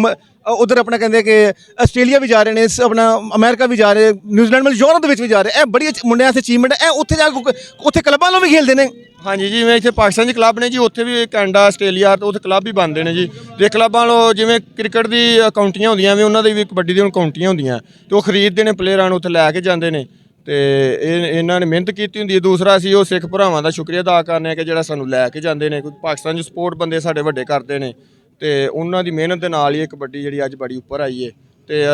ਉਧਰ ਆਪਣਾ ਕਹਿੰਦੇ ਕਿ ਆਸਟ੍ਰੇਲੀਆ ਵੀ ਜਾ ਰਹੇ ਨੇ, ਆਪਣਾ ਅਮਰੀਕਾ ਵੀ ਜਾ ਰਹੇ, ਨਿਊਜ਼ੀਲੈਂਡ ਮਤਲਬ ਯੂਰਪ ਦੇ ਵਿੱਚ ਵੀ ਜਾ ਰਹੇ। ਇਹ ਬੜੀ ਮੁੰਡਿਆਂ ਵਾਸਤੇ ਅਚੀਵਮੈਂਟ ਹੈ। ਇਹ ਉੱਥੇ ਜਾ ਕੇ ਉੱਥੇ ਕਲੱਬਾਂ ਨੂੰ ਵੀ ਖੇਲਦੇ ਨੇ? ਹਾਂਜੀ ਜੀ, ਜਿਵੇਂ ਇੱਥੇ ਪਾਕਿਸਤਾਨ 'ਚ ਕਲੱਬ ਨੇ ਜੀ, ਉੱਥੇ ਵੀ ਕੈਨੇਡਾ, ਆਸਟ੍ਰੇਲੀਆ, ਤੇ ਉੱਥੇ ਕਲੱਬ ਵੀ ਬਣਦੇ ਨੇ ਜੀ, ਤੇ ਕਲੱਬਾਂ ਨੂੰ ਜਿਵੇਂ ਕ੍ਰਿਕਟ ਦੀ ਕਾਊਂਟੀਆਂ ਹੁੰਦੀਆਂ ਵੀ, ਉਹਨਾਂ ਦੀ ਵੀ ਕਬੱਡੀ ਦੀਆਂ ਕਾਊਂਟੀਆਂ ਹੁੰਦੀਆਂ, ਤੇ ਉਹ ਖਰੀਦਦੇ ਨੇ ਪਲੇਅਰਾਂ ਨੂੰ, ਉੱਥੇ ਲੈ ਕੇ ਜਾਂਦੇ ਨੇ, ਤੇ ਇਹਨਾਂ ਨੇ ਮਿਹਨਤ ਕੀਤੀ ਹੁੰਦੀ ਹੈ। ਦੂਸਰਾ ਅਸੀਂ ਉਹ ਸਿੱਖ ਭਰਾਵਾਂ ਦਾ ਸ਼ੁਕਰੀਆ ਅਦਾ ਕਰਨੇ ਆ ਕਿ ਜਿਹੜਾ ਸਾਨੂੰ ਲੈ ਕੇ ਜਾਂਦੇ ਨੇ, ਕੋਈ ਪਾਕਿਸਤਾਨ 'ਚ ਸਪੋਰਟ ਬੰਦੇ ਸਾਡੇ ਵੱਡੇ ਕਰਦੇ ਨੇ ਤੇ ਉਹਨਾਂ ਦੀ ਮਿਹਨਤ ਦੇ ਨਾਲ ਹੀ ਇਹ ਕਬੱਡੀ ਜਿਹੜੀ ਅੱਜ ਬੜੀ ਉੱਪਰ ਆਈ ਹੈ। ਤੇ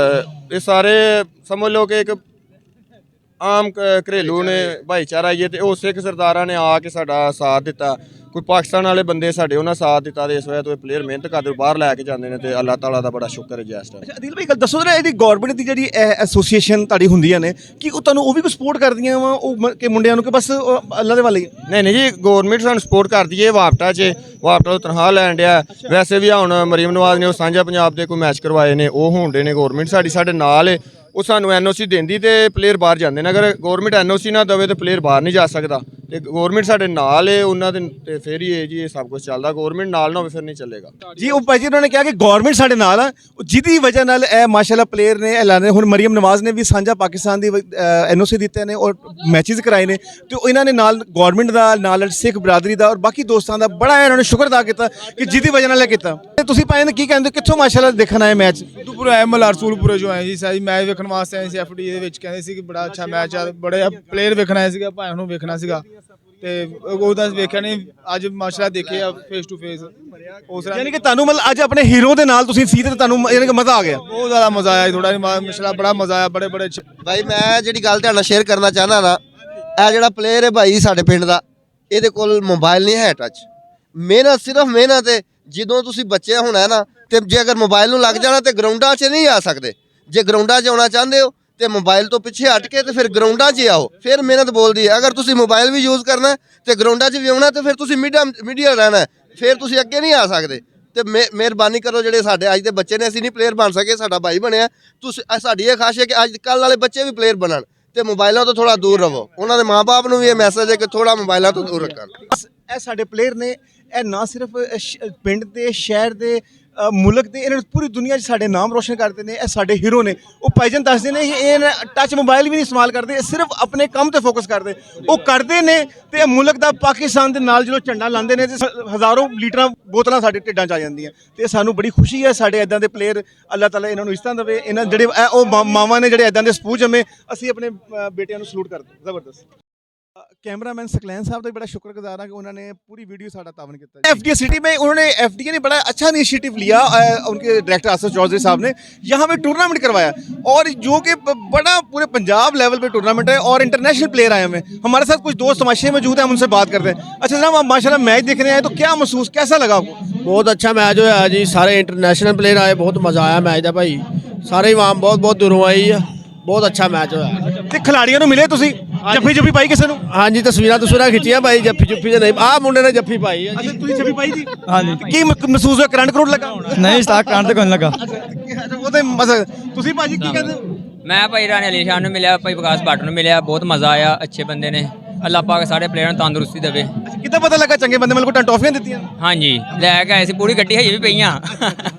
ਇਹ ਸਾਰੇ ਸਮਝ ਲਓ ਕਿ ਇੱਕ ਆਮ ਘਰੇਲੂ ਨੇ ਭਾਈਚਾਰਾ ਹੀ ਹੈ ਤੇ ਉਹ ਸਿੱਖ ਸਰਦਾਰਾਂ ਨੇ ਆ ਕੇ ਸਾਡਾ ਸਾਥ ਦਿੱਤਾ। ਕੋਈ ਪਾਕਿਸਤਾਨ ਵਾਲੇ ਬੰਦੇ ਸਾਡੇ ਉਹਨਾਂ ਸਾਥ ਦਿੱਤਾ ਤੇ ਇਸ ਵਜ੍ਹਾ ਤੋਂ ਇਹ ਪਲੇਅਰ ਮਿਹਨਤ ਕਰਦੇ ਬਾਹਰ ਲੈ ਕੇ ਜਾਂਦੇ ਨੇ ਤੇ ਅੱਲਾਹ ਤਾਲਾ ਦਾ ਬੜਾ ਸ਼ੁਕਰ ਹੈ ਜੀ ਇਸ ਟਾਈਮ। ਅੱਛਾ ਅਦਿਲ ਭਾਈ ਗੱਲ ਦੱਸੋ ਜਰਾ, ਇਹਦੀ ਗਵਰਨਮੈਂਟ ਦੀ ਜਿਹੜੀ ਐਸੋਸੀਏਸ਼ਨ ਤੁਹਾਡੀ ਹੁੰਦੀਆਂ ਨੇ ਕਿ ਉਹ ਤੁਹਾਨੂੰ ਉਹ ਵੀ ਕੋਈ ਸਪੋਰਟ ਕਰਦੀਆਂ ਵਾ ਉਹ ਕਿ ਮੁੰਡਿਆਂ ਨੂੰ ਕਿ ਬਸ ਅੱਲਾ ਦੇ ਵਾਲੇ? ਨਹੀਂ ਜੀ, ਗਵਰਨਮੈਂਟ ਸਾਨੂੰ ਸਪੋਰਟ ਕਰਦੀ ਹੈ। ਵਾਪਟਾ ਤੋਂ ਤਨਖਾਹ ਲੈਣ ਡਿਆ। ਵੈਸੇ ਵੀ ਹੁਣ ਮਰੀਮ ਨਵਾਜ਼ ਨੇ ਉਹ ਸਾਂਝਾ ਪੰਜਾਬ ਦੇ ਕੋਈ ਮੈਚ ਕਰਵਾਏ ਨੇ, ਉਹ ਹੋਣ ਡੇ ਨੇ। ਗਵਰਨਮੈਂਟ ਸਾਡੇ ਨਾਲ ਹੈ, ਉਹ ਸਾਨੂੰ ਐਨਓਸੀ ਦਿੰਦੀ ਤੇ ਪਲੇਅਰ ਬਾਹਰ ਜਾਂਦੇ ਨੇ। ਅਗਰ ਗਵਰਨਮੈਂਟ ਐਨਓਸੀ ਨਾ ਦੇਵੇ ਤੇ ਪਲੇਅਰ ਬਾਹਰ ਨਹੀਂ ਜਾ ਸਕਦਾ ਤੇ ਗਵਰਨਮੈਂਟ ਸਾਡੇ ਨਾਲ ਹੈ ਉਹਨਾਂ ਦੇ ਤੇ ਫਿਰ ਹੀ ਇਹ ਜੀ ਇਹ ਸਭ ਕੁਝ ਚੱਲਦਾ। ਗਵਰਨਮੈਂਟ ਨਾਲ ਨਾ ਹੋਵੇ ਫਿਰ ਨਹੀਂ ਚੱਲੇਗਾ ਜੀ। ਉਹ ਭਾਈ ਜੀ ਉਹਨਾਂ ਨੇ ਕਿਹਾ ਕਿ ਗਵਰਨਮੈਂਟ ਸਾਡੇ ਨਾਲ ਆ, ਜਿਹਦੀ ਵਜ੍ਹਾ ਨਾਲ ਇਹ ਮਾਸ਼ਾਅੱਲਾ ਪਲੇਅਰ ਨੇ ਐਲਾਨੇ। ਹੁਣ ਮਰੀਮ ਨਵਾਜ਼ ਨੇ ਵੀ ਸਾਂਝਾ ਪਾਕਿਸਤਾਨ ਦੀ ਐਨਓਸੀ ਦਿੱਤੇ ਨੇ ਔਰ ਮੈਚਿਸ ਕਰਾਏ ਨੇ ਤੇ ਇਹਨਾਂ ਨੇ ਨਾਲ ਗਵਰਨਮੈਂਟ ਦਾ, ਨਾਲ ਸਿੱਖ ਬਰਾਦਰੀ ਦਾ ਔਰ ਬਾਕੀ ਦੋਸਤਾਂ ਦਾ ਬੜਾ ਇਹਨਾਂ ਨੇ ਸ਼ੁਕਰ ਅਦਾ ਕੀਤਾ ਕਿ ਜਿਹਦੀ ਵਜ੍ਹਾ ਨਾਲ ਇਹ ਕੀਤਾ। ਤੇ ਤੁਸੀਂ ਭਾਈ ਨੇ ਕੀ ਕਹਿੰਦੇ, ਕਿੱਥੋਂ ਮਾਸ਼ਾਅੱਲਾ ਦੇਖਣ ਆਏ ਮੈਚ? ਪੂਰਾ ਆਏ ਮਲਾਰ ਰਸੂਲਪੁਰੇ ਜੋ ਆਏ ਜੀ ਸਾਰੀ ਮੈਚ ਵੇਖਣ ਵਾਸਤੇ ਆਏ ਸੀ। ਐਫਡੀ ਦੇ ਵਿੱਚ ਕਹਿੰਦੇ ਸੀ ਕਿ ਬੜਾ ਅੱਛਾ ਮੈਚ ਆ, ਬੜੇ ਪਲੇਅਰ ਵੇਖਣਾ ਆਏ ਸੀਗਾ, ਭਾਈਆਂ ਨੂੰ ਵੇਖਣਾ ਸੀਗਾ ਤੇ ਉਹਦਾ ਵੇਖਿਆ ਨਹੀਂ। ਅੱਜ ਮਾਸ਼ਾਅੱਲਾ ਦੇਖੇ ਆ ਫੇਸ ਟੂ ਫੇਸ। ਉਸ ਯਾਨੀ ਕਿ ਤੁਹਾਨੂੰ ਮਤਲਬ ਅੱਜ ਆਪਣੇ ਹੀਰੋ ਦੇ ਨਾਲ ਤੁਸੀਂ ਸੀ ਤੇ ਤੁਹਾਨੂੰ ਯਾਨੀ ਕਿ ਮਜ਼ਾ ਆ ਗਿਆ? ਬਹੁਤ ਜ਼ਿਆਦਾ ਮਜ਼ਾ ਆਇਆ, ਥੋੜਾ ਮਾਸ਼ਾਅੱਲਾ ਬੜਾ ਮਜ਼ਾ ਆਇਆ। ਬੜੇ ਅੱਛੇ ਭਾਈ ਮੈਂ ਜਿਹੜੀ ਗੱਲ ਤੁਹਾਡੇ ਨਾਲ ਸ਼ੇਅਰ ਕਰਨਾ ਚਾਹੁੰਦਾ ਨਾ, ਇਹ ਜਿਹੜਾ ਪਲੇਅਰ ਹੈ ਭਾਈ ਸਾਡੇ ਪਿੰਡ ਦਾ, ਇਹਦੇ ਕੋਲ ਮੋਬਾਈਲ ਨਹੀਂ ਹੈ ਟੱਚ। ਮਿਹਨਤ ਸਿਰਫ ਮਿਹਨਤ ਹੈ। ਜਦੋਂ ਤੁਸੀਂ ਬੱਚੇ ਹੋਣਾ ਨਾ ਤੇ ਜੇ ਅਗਰ ਮੋਬਾਈਲ ਨੂੰ ਲੱਗ ਜਾਣਾ ਤੇ ਗਰਾਊਂਡਾਂ 'ਚ ਨਹੀਂ ਆ ਸਕਦੇ। ਜੇ ਗਰਾਊਂਡਾਂ 'ਚ ਆਉਣਾ ਚਾਹੁੰਦੇ ਹੋ ਤੇ ਮੋਬਾਈਲ ਤੋਂ ਪਿੱਛੇ ਹਟ ਕੇ ਤੇ ਫਿਰ ਗਰਾਊਂਡਾਂ 'ਚ ਆਓ, ਫਿਰ ਮਿਹਨਤ ਬੋਲਦੀ ਹੈ। ਅਗਰ ਤੁਸੀਂ ਮੋਬਾਈਲ ਵੀ ਯੂਜ਼ ਕਰਨਾ ਤੇ ਗਰਾਊਂਡਾਂ 'ਚ ਵੀ ਆਉਣਾ ਤੇ ਫਿਰ ਤੁਸੀਂ ਮੀਡੀਆ ਰਹਿਣਾ, ਫਿਰ ਤੁਸੀਂ ਅੱਗੇ ਨਹੀਂ ਆ ਸਕਦੇ। ਤੇ ਮਿਹਰਬਾਨੀ ਕਰੋ, ਜਿਹੜੇ ਸਾਡੇ ਅੱਜ ਦੇ ਬੱਚੇ ਨੇ, ਅਸੀਂ ਨਹੀਂ ਪਲੇਅਰ ਬਣ ਸਕੇ, ਸਾਡਾ ਭਾਈ ਬਣਿਆ। ਤੁਸੀਂ ਸਾਡੀ ਇਹ ਖਾਸ਼ ਹੈ ਕਿ ਅੱਜ ਕੱਲ੍ਹ ਵਾਲੇ ਬੱਚੇ ਵੀ ਪਲੇਅਰ ਬਣਨ ਤੇ ਮੋਬਾਈਲਾਂ ਤੋਂ ਥੋੜਾ ਦੂਰ ਰਹੋ। ਉਹਨਾਂ ਦੇ ਮਾਂ-ਬਾਪ ਨੂੰ ਵੀ ਇਹ ਮੈਸੇਜ ਹੈ ਕਿ ਥੋੜਾ ਮੋਬਾਈਲਾਂ ਤੋਂ ਦੂਰ ਰੱਖਣ। ਇਹ ਸਾਡੇ ਪਲੇਅਰ ਨੇ, ਇਹ ਨਾ ਸਿਰਫ ਪਿੰਡ ਦੇ, ਸ਼ਹਿਰ ਦੇ, ਮੁਲਕ ਦੇ, ਇਹਨਾਂ ਪੂਰੀ ਦੁਨੀਆ 'ਚ ਸਾਡੇ ਨਾਮ ਰੋਸ਼ਨ ਕਰਦੇ ਨੇ। ਇਹ ਸਾਡੇ ਹੀਰੋ ਨੇ। ਉਹ ਭਾਈਜਾਨ ਦੱਸਦੇ ਨੇ ਇਹ ਟੱਚ ਮੋਬਾਈਲ ਵੀ ਨਹੀਂ ਇਸਤੇਮਾਲ ਕਰਦੇ, ਇਹ ਸਿਰਫ ਆਪਣੇ ਕੰਮ ਤੇ ਫੋਕਸ ਕਰਦੇ। ਉਹ ਕਰਦੇ ਨੇ ਤੇ ਇਹ ਮੁਲਕ ਦਾ, ਪਾਕਿਸਤਾਨ ਦੇ ਨਾਲ ਜਦੋਂ ਝੰਡਾ ਲਾਉਂਦੇ ਨੇ ਤੇ ਹਜ਼ਾਰਾਂ ਲੀਟਰਾਂ ਬੋਤਲਾਂ ਸਾਡੇ ਢਿੱਡਾਂ 'ਚ ਆ ਜਾਂਦੀਆਂ ਤੇ ਸਾਨੂੰ ਬੜੀ ਖੁਸ਼ੀ ਹੈ। ਸਾਡੇ ਇਦਾਂ ਦੇ ਪਲੇਅਰ, ਅੱਲਾਹ ਤਾਲਾ ਇਹਨਾਂ ਨੂੰ ਇੱਜ਼ਤਾਂ ਦੇਵੇ। ਇਹਨਾਂ ਜਿਹੜੇ ਉਹ ਮਾਵਾਂ ਨੇ ਜਿਹੜੇ ਇਦਾਂ ਦੇ ਸਪੂਤ ਜੰਮੇ, ਅਸੀਂ ਆਪਣੇ ਬੇਟਿਆਂ ਨੂੰ ਸਲੂਟ ਕਰਦੇ। ਜ਼ਬਰਦਸਤ। कैमरामैन सकलैन साहब का बड़ा शुक्रगुजार है कि उन्होंने पूरी वीडियो साड़ा तावन किया। एफडीए सिटी में उन्होंने एफडीए ने बड़ा अच्छा इनिशिएटिव लिया। उनके डायरेक्टर आसिफ चौधरी साहब ने यहाँ पे टूर्नामेंट करवाया और जो कि बड़ा पूरे पंजाब लेवल पे टूर्नामेंट है और इंटरनेशनल प्लेयर आए हुए हैं। हमारे साथ कुछ दोस्त तमाशे मौजूद हैं, हम उनसे बात करते हैं। अच्छा जनाब, आप माशाल्लाह मैच देखने आए तो क्या महसूस, कैसा लगा आपको? बहुत अच्छा मैच होया जी, सारे इंटरनेशनल प्लेयर आए, बहुत मज़ा आया मैच का भाई। सारे इमाम बहुत बहुत दूरों आई है, बहुत अच्छा मैच होया। ਤੇ ਖਿਡਾਰੀਆਂ ਨੂੰ ਮਿਲੇ ਤੁਸੀਂ? ਜੱਫੀ ਪਾਈ ਕਿਸੇ ਨੂੰ? हाँ जी, तस्वीर खिंचिया भाई। जफ्फी ते नहीं, आ मुंडे ने जफ्फी पाई है। अच्छा ਤੁਸੀਂ ਜੱਫੀ ਪਾਈ ਜੀ? हाँ जी। ਕੀ महसूस ਹੋਇਆ? ਕਰੰਟ ਕਰੋੜ ਲੱਗਾ? नहीं स्टार्ट करने को नहीं लगा। ਉਹ ਤੇ ਮਜ਼ਾ। ਤੁਸੀਂ ਭਾਜੀ ਕੀ ਕਹਿੰਦੇ? ਮੈਂ ਭਾਈ ਰਾਣੇ ਅਲੀ ਸ਼ਾਨ ਨੂੰ ਮਿਲਿਆ, ਭਾਈ ਵਿਕਾਸ ਭੱਟ ਨੂੰ ਮਿਲਿਆ, ਬਹੁਤ ਮਜ਼ਾ ਆਇਆ। ਅੱਛੇ ਬੰਦੇ ਨੇ, ਅੱਲਾਹ ਪਾਕ ਸਾਰੇ ਪਲੇਅਰਾਂ ਨੂੰ ਤੰਦਰੁਸਤੀ ਦੇਵੇ। ਅੱਛਾ ਕਿੱਦਾਂ ਪਤਾ ਲੱਗਾ ਚੰਗੇ ਬੰਦੇ ਮਤਲਬ ਕੋਈ ਟਰਾਫੀਆਂ ਦਿੱਤੀਆਂ? ਹਾਂਜੀ ਲੈ ਕੇ ਆਏ ਸੀ, ਪੂਰੀ ਗੱਡੀ ਹਜੇ ਵੀ ਪਈਆਂ।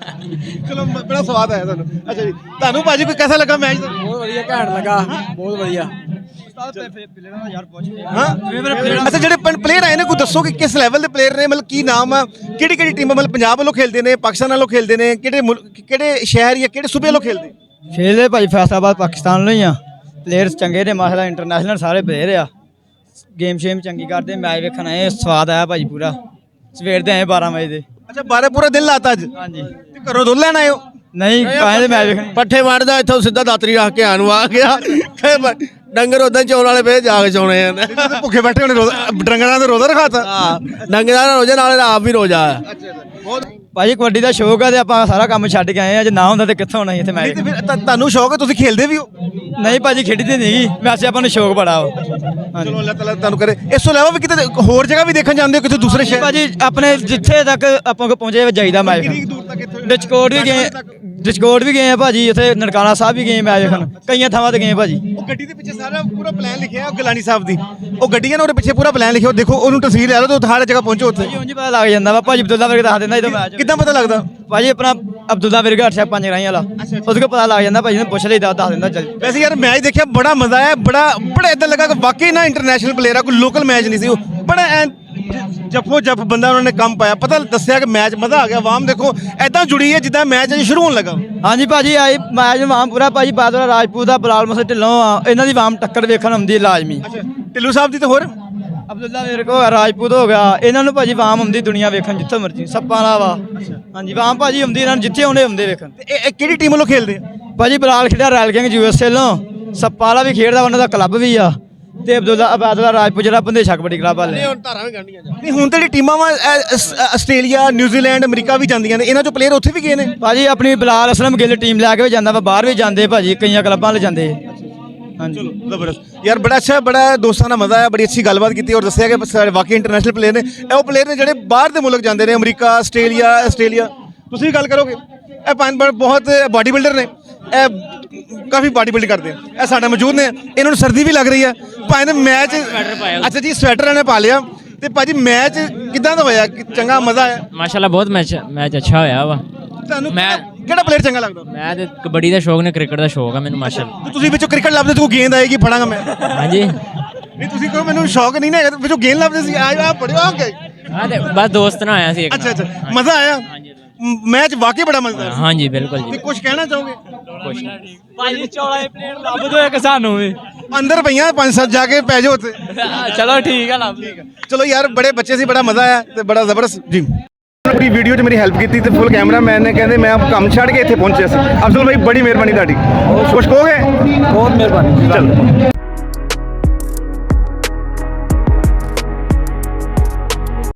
ਚਲੋ ਬੜਾ ਸਵਾਦ ਆਇਆ ਤੁਹਾਨੂੰ। ਅੱਛਾ ਜੀ, ਤੁਹਾਨੂੰ ਭਾਜੀ ਕੋਈ ਕਿਹਦਾ ਲੱਗਾ ਮੈਚ? बहुत बढ़िया, घैंट लगा, बहुत बढ़िया। ਅੱਛਾ ਜਿਹੜੇ ਪਲੇਅਰ ਆਏ ਨੇ ਕੋਈ ਦੱਸੋ ਕਿ ਕਿਸ ਲੈਵਲ ਦੇ ਪਲੇਅਰ ਨੇ, ਮਤਲਬ ਕੀ ਨਾਮ ਆ, ਕਿਹੜੀ ਕਿਹੜੀ ਟੀਮਾਂ, ਮਤਲਬ ਪੰਜਾਬ ਵੱਲੋਂ ਖੇਡਦੇ ਨੇ, ਪਾਕਿਸਤਾਨ ਵੱਲੋਂ ਖੇਡਦੇ ਨੇ, ਕਿਹੜੇ ਸ਼ਹਿਰ ਜਾਂ ਕਿਹੜੇ ਸੂਬੇ ਵੱਲੋਂ ਖੇਡਦੇ? खेलते भाई फैसलाबाद पाकिस्तान लो ही आ। प्लेयर्स चंगे ने माशाल्लाह, इंटरनेशनल सारे प्लेयर आ। गेम शेम चंगी करते, मैच वेखन आए, स्वाद आया भाई पूरा। सवेर दे आए 12 बजे दे। अच्छा 12 पूरा दिन लाता अज? हाँ जी। ते घरों दुੱਧ ਲੈਣ ਆਏ ਹੋ? नहीं काहे दे मैच वेखने। पट्ठे मारदा इत्थों सीधा दातरी रख के आनू आ गया। डंगर उदां चौन वाले पे जाके चौने हैं। ਭੁੱਖੇ ਬੈਠੇ ਹੋਣੇ, ਡੰਗਰਾਂ ਦਾ ਰੋਜ਼ਾ ਰਖਾਤਾ? हाँ, डंगर दा रोजा नाले आप भी रोजा है। ਭਾਜੀ ਕਬੱਡੀ ਦਾ ਸ਼ੌਕ ਆ ਤੇ ਆਪਾਂ ਸਾਰਾ ਕੰਮ ਛੱਡ ਕੇ ਆਏ ਆ। ਜੇ ਨਾ ਹੁੰਦਾ ਤੇ ਕਿੱਥੋਂ ਆਉਣਾ ਸੀ ਇੱਥੇ ਮੈਚ? ਤੇ ਫਿਰ ਤੁਹਾਨੂੰ ਸ਼ੌਕ ਹੈ, ਤੁਸੀਂ ਖੇਲਦੇ ਵੀ ਹੋ? ਨਹੀਂ ਭਾਜੀ ਖੇਡੀ ਨਹੀਂ, ਵੈਸੇ ਆਪਾਂ ਨੂੰ ਸ਼ੌਕ ਬੜਾ ਵਾ। ਚਲੋ ਅੱਲਾਹ ਤਾਲਾ ਤੁਹਾਨੂੰ ਕਰੇ। ਇਸ ਤੋਂ ਇਲਾਵਾ ਵੀ ਕਿਤੇ ਹੋਰ ਜਗ੍ਹਾ ਵੀ ਦੇਖਣ ਜਾਂਦੇ ਹੋ, ਕਿਤੇ ਦੂਸਰੇ ਸ਼ਹਿਰ? ਭਾਜੀ ਆਪਣੇ ਜਿੱਥੇ ਤੱਕ ਆਪਾਂ ਕੋ ਪਹੁੰਚੇ ਜਾਈਦਾ ਮੈਚ ਕਿੰਨੀ ਵੇਖਣ। ਦੂਰ ਤੱਕ ਇੱਥੇ? ਡਿਸਕੋਰਡ ਵੀ ਗਏ ਆ ਭਾਜੀ, ਉੱਥੇ ਨਨਕਾਣਾ ਸਾਹਿਬ ਵੀ ਗਏ ਮੈਚ ਵੇਖਣ, ਕਈਆਂ ਥਾਵਾਂ ਤੇ ਗਏ ਭਾਜੀ। ਉਹ ਗੱਡੀ ਦੇ ਪਿੱਛੇ ਸਾਰਾ ਪੂਰਾ ਪਲਾਨ ਲਿਖਿਆ ਹੈ ਗਿਲਾਨੀ ਸਾਹਿਬ ਦੀ। ਉਹ ਗੱਡੀਆਂ ਨੇ ਉਹਦੇ ਪਿੱਛੇ ਪੂਰਾ ਪਲਾਨ ਲਿਖਿਆ, ਦੇਖੋ ਉਹਨੂੰ ਤਸਵੀਰ ਲੈ ਲਓ ਤੇ ਹਰ ਜਗ੍ਹਾ ਪਹੁੰਚੋ ਉੱਥੇ। ਉਂਝ ਪਤਾ ਲੱਗ ਜਾਂਦਾ ਵਾ ਭਾਜੀ, ਅਬਦੁੱਲਾ ਵਰਗਾ ਦੱਸ ਦਿੰਦਾ ਜਦੋਂ ਮੈਚ। ਕਿੱਦਾਂ ਪਤਾ ਲੱਗਦਾ? ਭਾਜੀ ਆਪਣਾ ਅਬਦੁੱਲਾ ਵਰਗਾ 8-5 ਗਰਾਈ ਵਾਲਾ, ਉਹਦੇ ਕੋਲ ਪਤਾ ਲੱਗ ਜਾਂਦਾ ਭਾਜੀ ਨੂੰ ਪੁੱਛ ਲਈਦਾ, ਦੱਸ ਦਿੰਦਾ ਚੱਲ। ਵੈਸੇ ਯਾਰ ਮੈਚ ਦੇਖਿਆ ਬੜਾ ਮਜ਼ਾ ਆਇਆ, ਬੜਾ ਇਦਾਂ ਲੱਗਾ ਕਿ ਵਾਕਈ ਨਾ ਇੰਟਰਨੈਸ਼ਨਲ ਪਲੇਅਰ ਆ, ਕੋਈ ਲੋਕਲ ਮੈਚ ਨਹੀਂ ਸੀ। ਉਹ ਬੜਾ ਜੱਫੋ ਜੱਫ ਬੰਦਾ ਉਹਨਾਂ ਨੇ ਕੰਮ ਪਾਇਆ, ਪਤਾ ਦੱਸਿਆ ਕਿ ਮੈਚ ਮਜ਼ਾ ਆ ਗਿਆ। ਆਵਾਮ ਦੇਖੋ ਐਦਾਂ ਜੁੜੀ ਹੈ ਜਿੱਦਾਂ ਮੈਚ ਅਜੇ ਸ਼ੁਰੂ ਹੋਣ ਲੱਗਾ। ਹਾਂਜੀ ਭਾਜੀ ਆਈ ਮੈਚ ਵਾਮ ਪੂਰਾ ਭਾਜੀ ਬਾਦਲ ਰਾਜਪੂਤ ਦਾ ਬਲਾਲ ਮਸੇ ਢਿੱਲੋਂ ਆ, ਇਹਨਾਂ ਦੀ ਵਾਮ ਟੱਕਰ ਵੇਖਣ ਆਉਂਦੀ ਹੈ ਲਾਜ਼ਮੀ। ਢਿੱਲੋਂ ਸਾਹਿਬ ਦੀ ਤੇ ਹੋਰ ਅਬਦੁੱਲਾ ਮੇਰੇ ਕੋ ਰਾਜਪੂਤ ਹੋ ਗਿਆ, ਇਹਨਾਂ ਨੂੰ ਭਾਜੀ ਵਾਮ ਆਉਂਦੀ ਦੁਨੀਆ ਵੇਖਣ ਜਿੱਥੇ ਮਰਜੀ, ਸੱਪਾਂ ਵਾਲਾ ਵਾ। ਹਾਂਜੀ ਵਾਮ ਭਾਜੀ ਆਉਂਦੀ ਇਹਨਾਂ ਨੂੰ ਜਿੱਥੇ ਆਉਂਦੇ ਵੇਖਣ। ਇਹ ਕਿਹੜੀ ਟੀਮ ਵੱਲੋਂ ਖੇਲਦੇ ਆ? ਭਾਜੀ ਬਲਾਲ ਖੇਡਿਆ ਰਾਇਲ ਕਿੰਗ USA ਵੱਲੋਂ, ਸੱਪਾਂ ਵਾਲਾ ਵੀ ਖੇਡਦਾ, ਉਹਨਾਂ ਦਾ ਕਲੱਬ ਵੀ ਆ, ਤੇ ਅਬਦੁੱਲਾ ਰਾਜਪੂਤ ਜਿਹੜਾ ਬੰਦੇਸ਼ਾ ਕਬੱਡੀ ਕਲੱਬ ਵਾਲੇ। ਨਹੀਂ ਹੁਣ ਤੇ ਜਿਹੜੀ ਟੀਮਾਂ ਵਾ ਆਸਟ੍ਰੇਲੀਆ, ਨਿਊਜ਼ੀਲੈਂਡ, ਅਮਰੀਕਾ ਵੀ ਜਾਂਦੀਆਂ ਨੇ, ਇਹਨਾਂ ਚੋਂ ਪਲੇਅਰ ਉੱਥੇ ਵੀ ਗਏ ਨੇ। ਭਾਜੀ ਆਪਣੀ ਬਲਾਲ ਅਸਲਮ ਗਿੱਲ ਟੀਮ ਲੈ ਕੇ ਵੀ ਜਾਂਦਾ ਵਾ, ਬਾਹਰ ਵੀ ਜਾਂਦੇ ਭਾਜੀ, ਕਈਆਂ ਕਲੱਬਾਂ ਲੈ ਜਾਂਦੇ। ਹਾਂਜੀ ਜ਼ਬਰਦਸਤ ਯਾਰ, ਬੜਾ ਅੱਛਾ, ਬੜਾ ਦੋਸਤਾਂ ਨਾਲ ਮਜ਼ਾ ਆਇਆ, ਬੜੀ ਅੱਛੀ ਗੱਲਬਾਤ ਕੀਤੀ ਔਰ ਦੱਸਿਆ ਕਿ ਸਾਡੇ ਵਾਕਈ ਇੰਟਰਨੈਸ਼ਨਲ ਪਲੇਅਰ ਨੇ। ਇਹ ਉਹ ਪਲੇਅਰ ਨੇ ਜਿਹੜੇ ਬਾਹਰ ਦੇ ਮੁਲਕ ਜਾਂਦੇ ਨੇ, ਅਮਰੀਕਾ, ਆਸਟ੍ਰੇਲੀਆ। ਤੁਸੀਂ ਵੀ ਗੱਲ ਕਰੋਗੇ, ਇਹ ਪੰਜ ਬਹੁਤ ਬਾਡੀ ਬਿਲਡਰ ਨੇ, ਇਹ ਕਾਫੀ ਬਾਡੀ ਬਿਲਡਿੰਗ ਕਰਦੇ ਆ। ਇਹ ਸਾਡੇ ਮੌਜੂਦ ਨੇ, ਇਹਨਾਂ ਨੂੰ ਸਰਦੀ ਵੀ ਲੱਗ ਰਹੀ ਆ। ਭਾਈ ਨੇ ਮੈਚ ਅੱਛਾ ਜੀ ਸਵੈਟਰ ਇਹਨੇ ਪਾ ਲਿਆ। ਤੇ ਭਾਜੀ ਮੈਚ ਕਿੱਦਾਂ ਦਾ ਹੋਇਆ? ਚੰਗਾ ਮਜ਼ਾ ਆਇਆ? ਮਾਸ਼ਾਅੱਲਾ ਬਹੁਤ ਮੈਚ ਅੱਛਾ ਹੋਇਆ ਵਾ। ਤੁਹਾਨੂੰ ਕਿਹੜਾ ਪਲੇਅਰ ਚੰਗਾ ਲੱਗਦਾ? ਮੈਂ ਤੇ ਕਬੱਡੀ ਦਾ ਸ਼ੌਕ ਨੇ, ਕ੍ਰਿਕਟ ਦਾ ਸ਼ੌਕ ਆ ਮੈਨੂੰ ਮਾਸ਼ਾਅੱਲਾ। ਤੇ ਤੁਸੀਂ ਵਿੱਚੋਂ ਕ੍ਰਿਕਟ ਲੱਭਦੇ ਤੂੰ ਗੇਂਦ ਆਏਗੀ ਫੜਾਂਗਾ ਮੈਂ। ਹਾਂਜੀ ਨਹੀਂ ਤੁਸੀਂ ਕਹੋ ਮੈਨੂੰ ਸ਼ੌਕ ਨਹੀਂ ਨਾ ਹੈਗਾ, ਵਿੱਚੋਂ ਗੇਂਦ ਲੱਭਦੇ ਸੀ ਆ ਪੜਿਓ ਓਕੇ। ਹਾਂ ਤੇ ਬਸ ਦੋਸਤ ਨਾਲ ਆਇਆ ਸੀ ਇੱਕ। ਅੱਛਾ ਮਜ਼ਾ ਆਇਆ? ਮੈਚ ਵਾਕਈ ਬੜਾ ਮਜ਼ਾ ਆਇਆ। ਹਾਂਜੀ ਬਿਲਕੁਲ ਜੀ। ਤੇ ਕੁਝ ਕਹਿਣਾ ਚਾਹੋਗੇ? ਕੁਛ ਭਾਜੀ ਚੌੜਾ ਪਲੇਅਰ ਲੱਭ ਦੋ ਇੱਕ ਸਾਨੂੰ ਵੀ। ਅੰਦਰ ਪਈਆਂ 5-7 ਜਾ ਕੇ ਪੈ ਜਾਓ ਉੱਥੇ। ਚਲੋ ਠੀਕ ਆ ਲੱਭ। ਚਲੋ ਯਾਰ ਬੜੇ ਬੱਚੇ ਸੀ, ਬੜਾ ਮਜ਼ਾ ਆਇਆ ਤੇ ਬੜਾ ਜ਼ਬਰਦਸਤ ਜੀ। ਪੂਰੀ ਵੀਡੀਓ 'ਚ ਮੇਰੀ ਹੈਲਪ ਕੀਤੀ ਤੇ ਫੁੱਲ ਕੈਮਰਾਮੈਨ ਨੇ ਕਹਿੰਦੇ ਮੈਂ ਕੰਮ ਛੱਡ ਕੇ ਇੱਥੇ ਪਹੁੰਚਿਆ ਸੀ। ਅਫਜ਼ਲ ਭਾਈ ਬੜੀ ਮਿਹਰਬਾਨੀ ਤੁਹਾਡੀ। ਕੁਝ ਕਹੋਗੇ? ਬਹੁਤ ਮਿਹਰਬਾਨੀ। ਚਲੋ।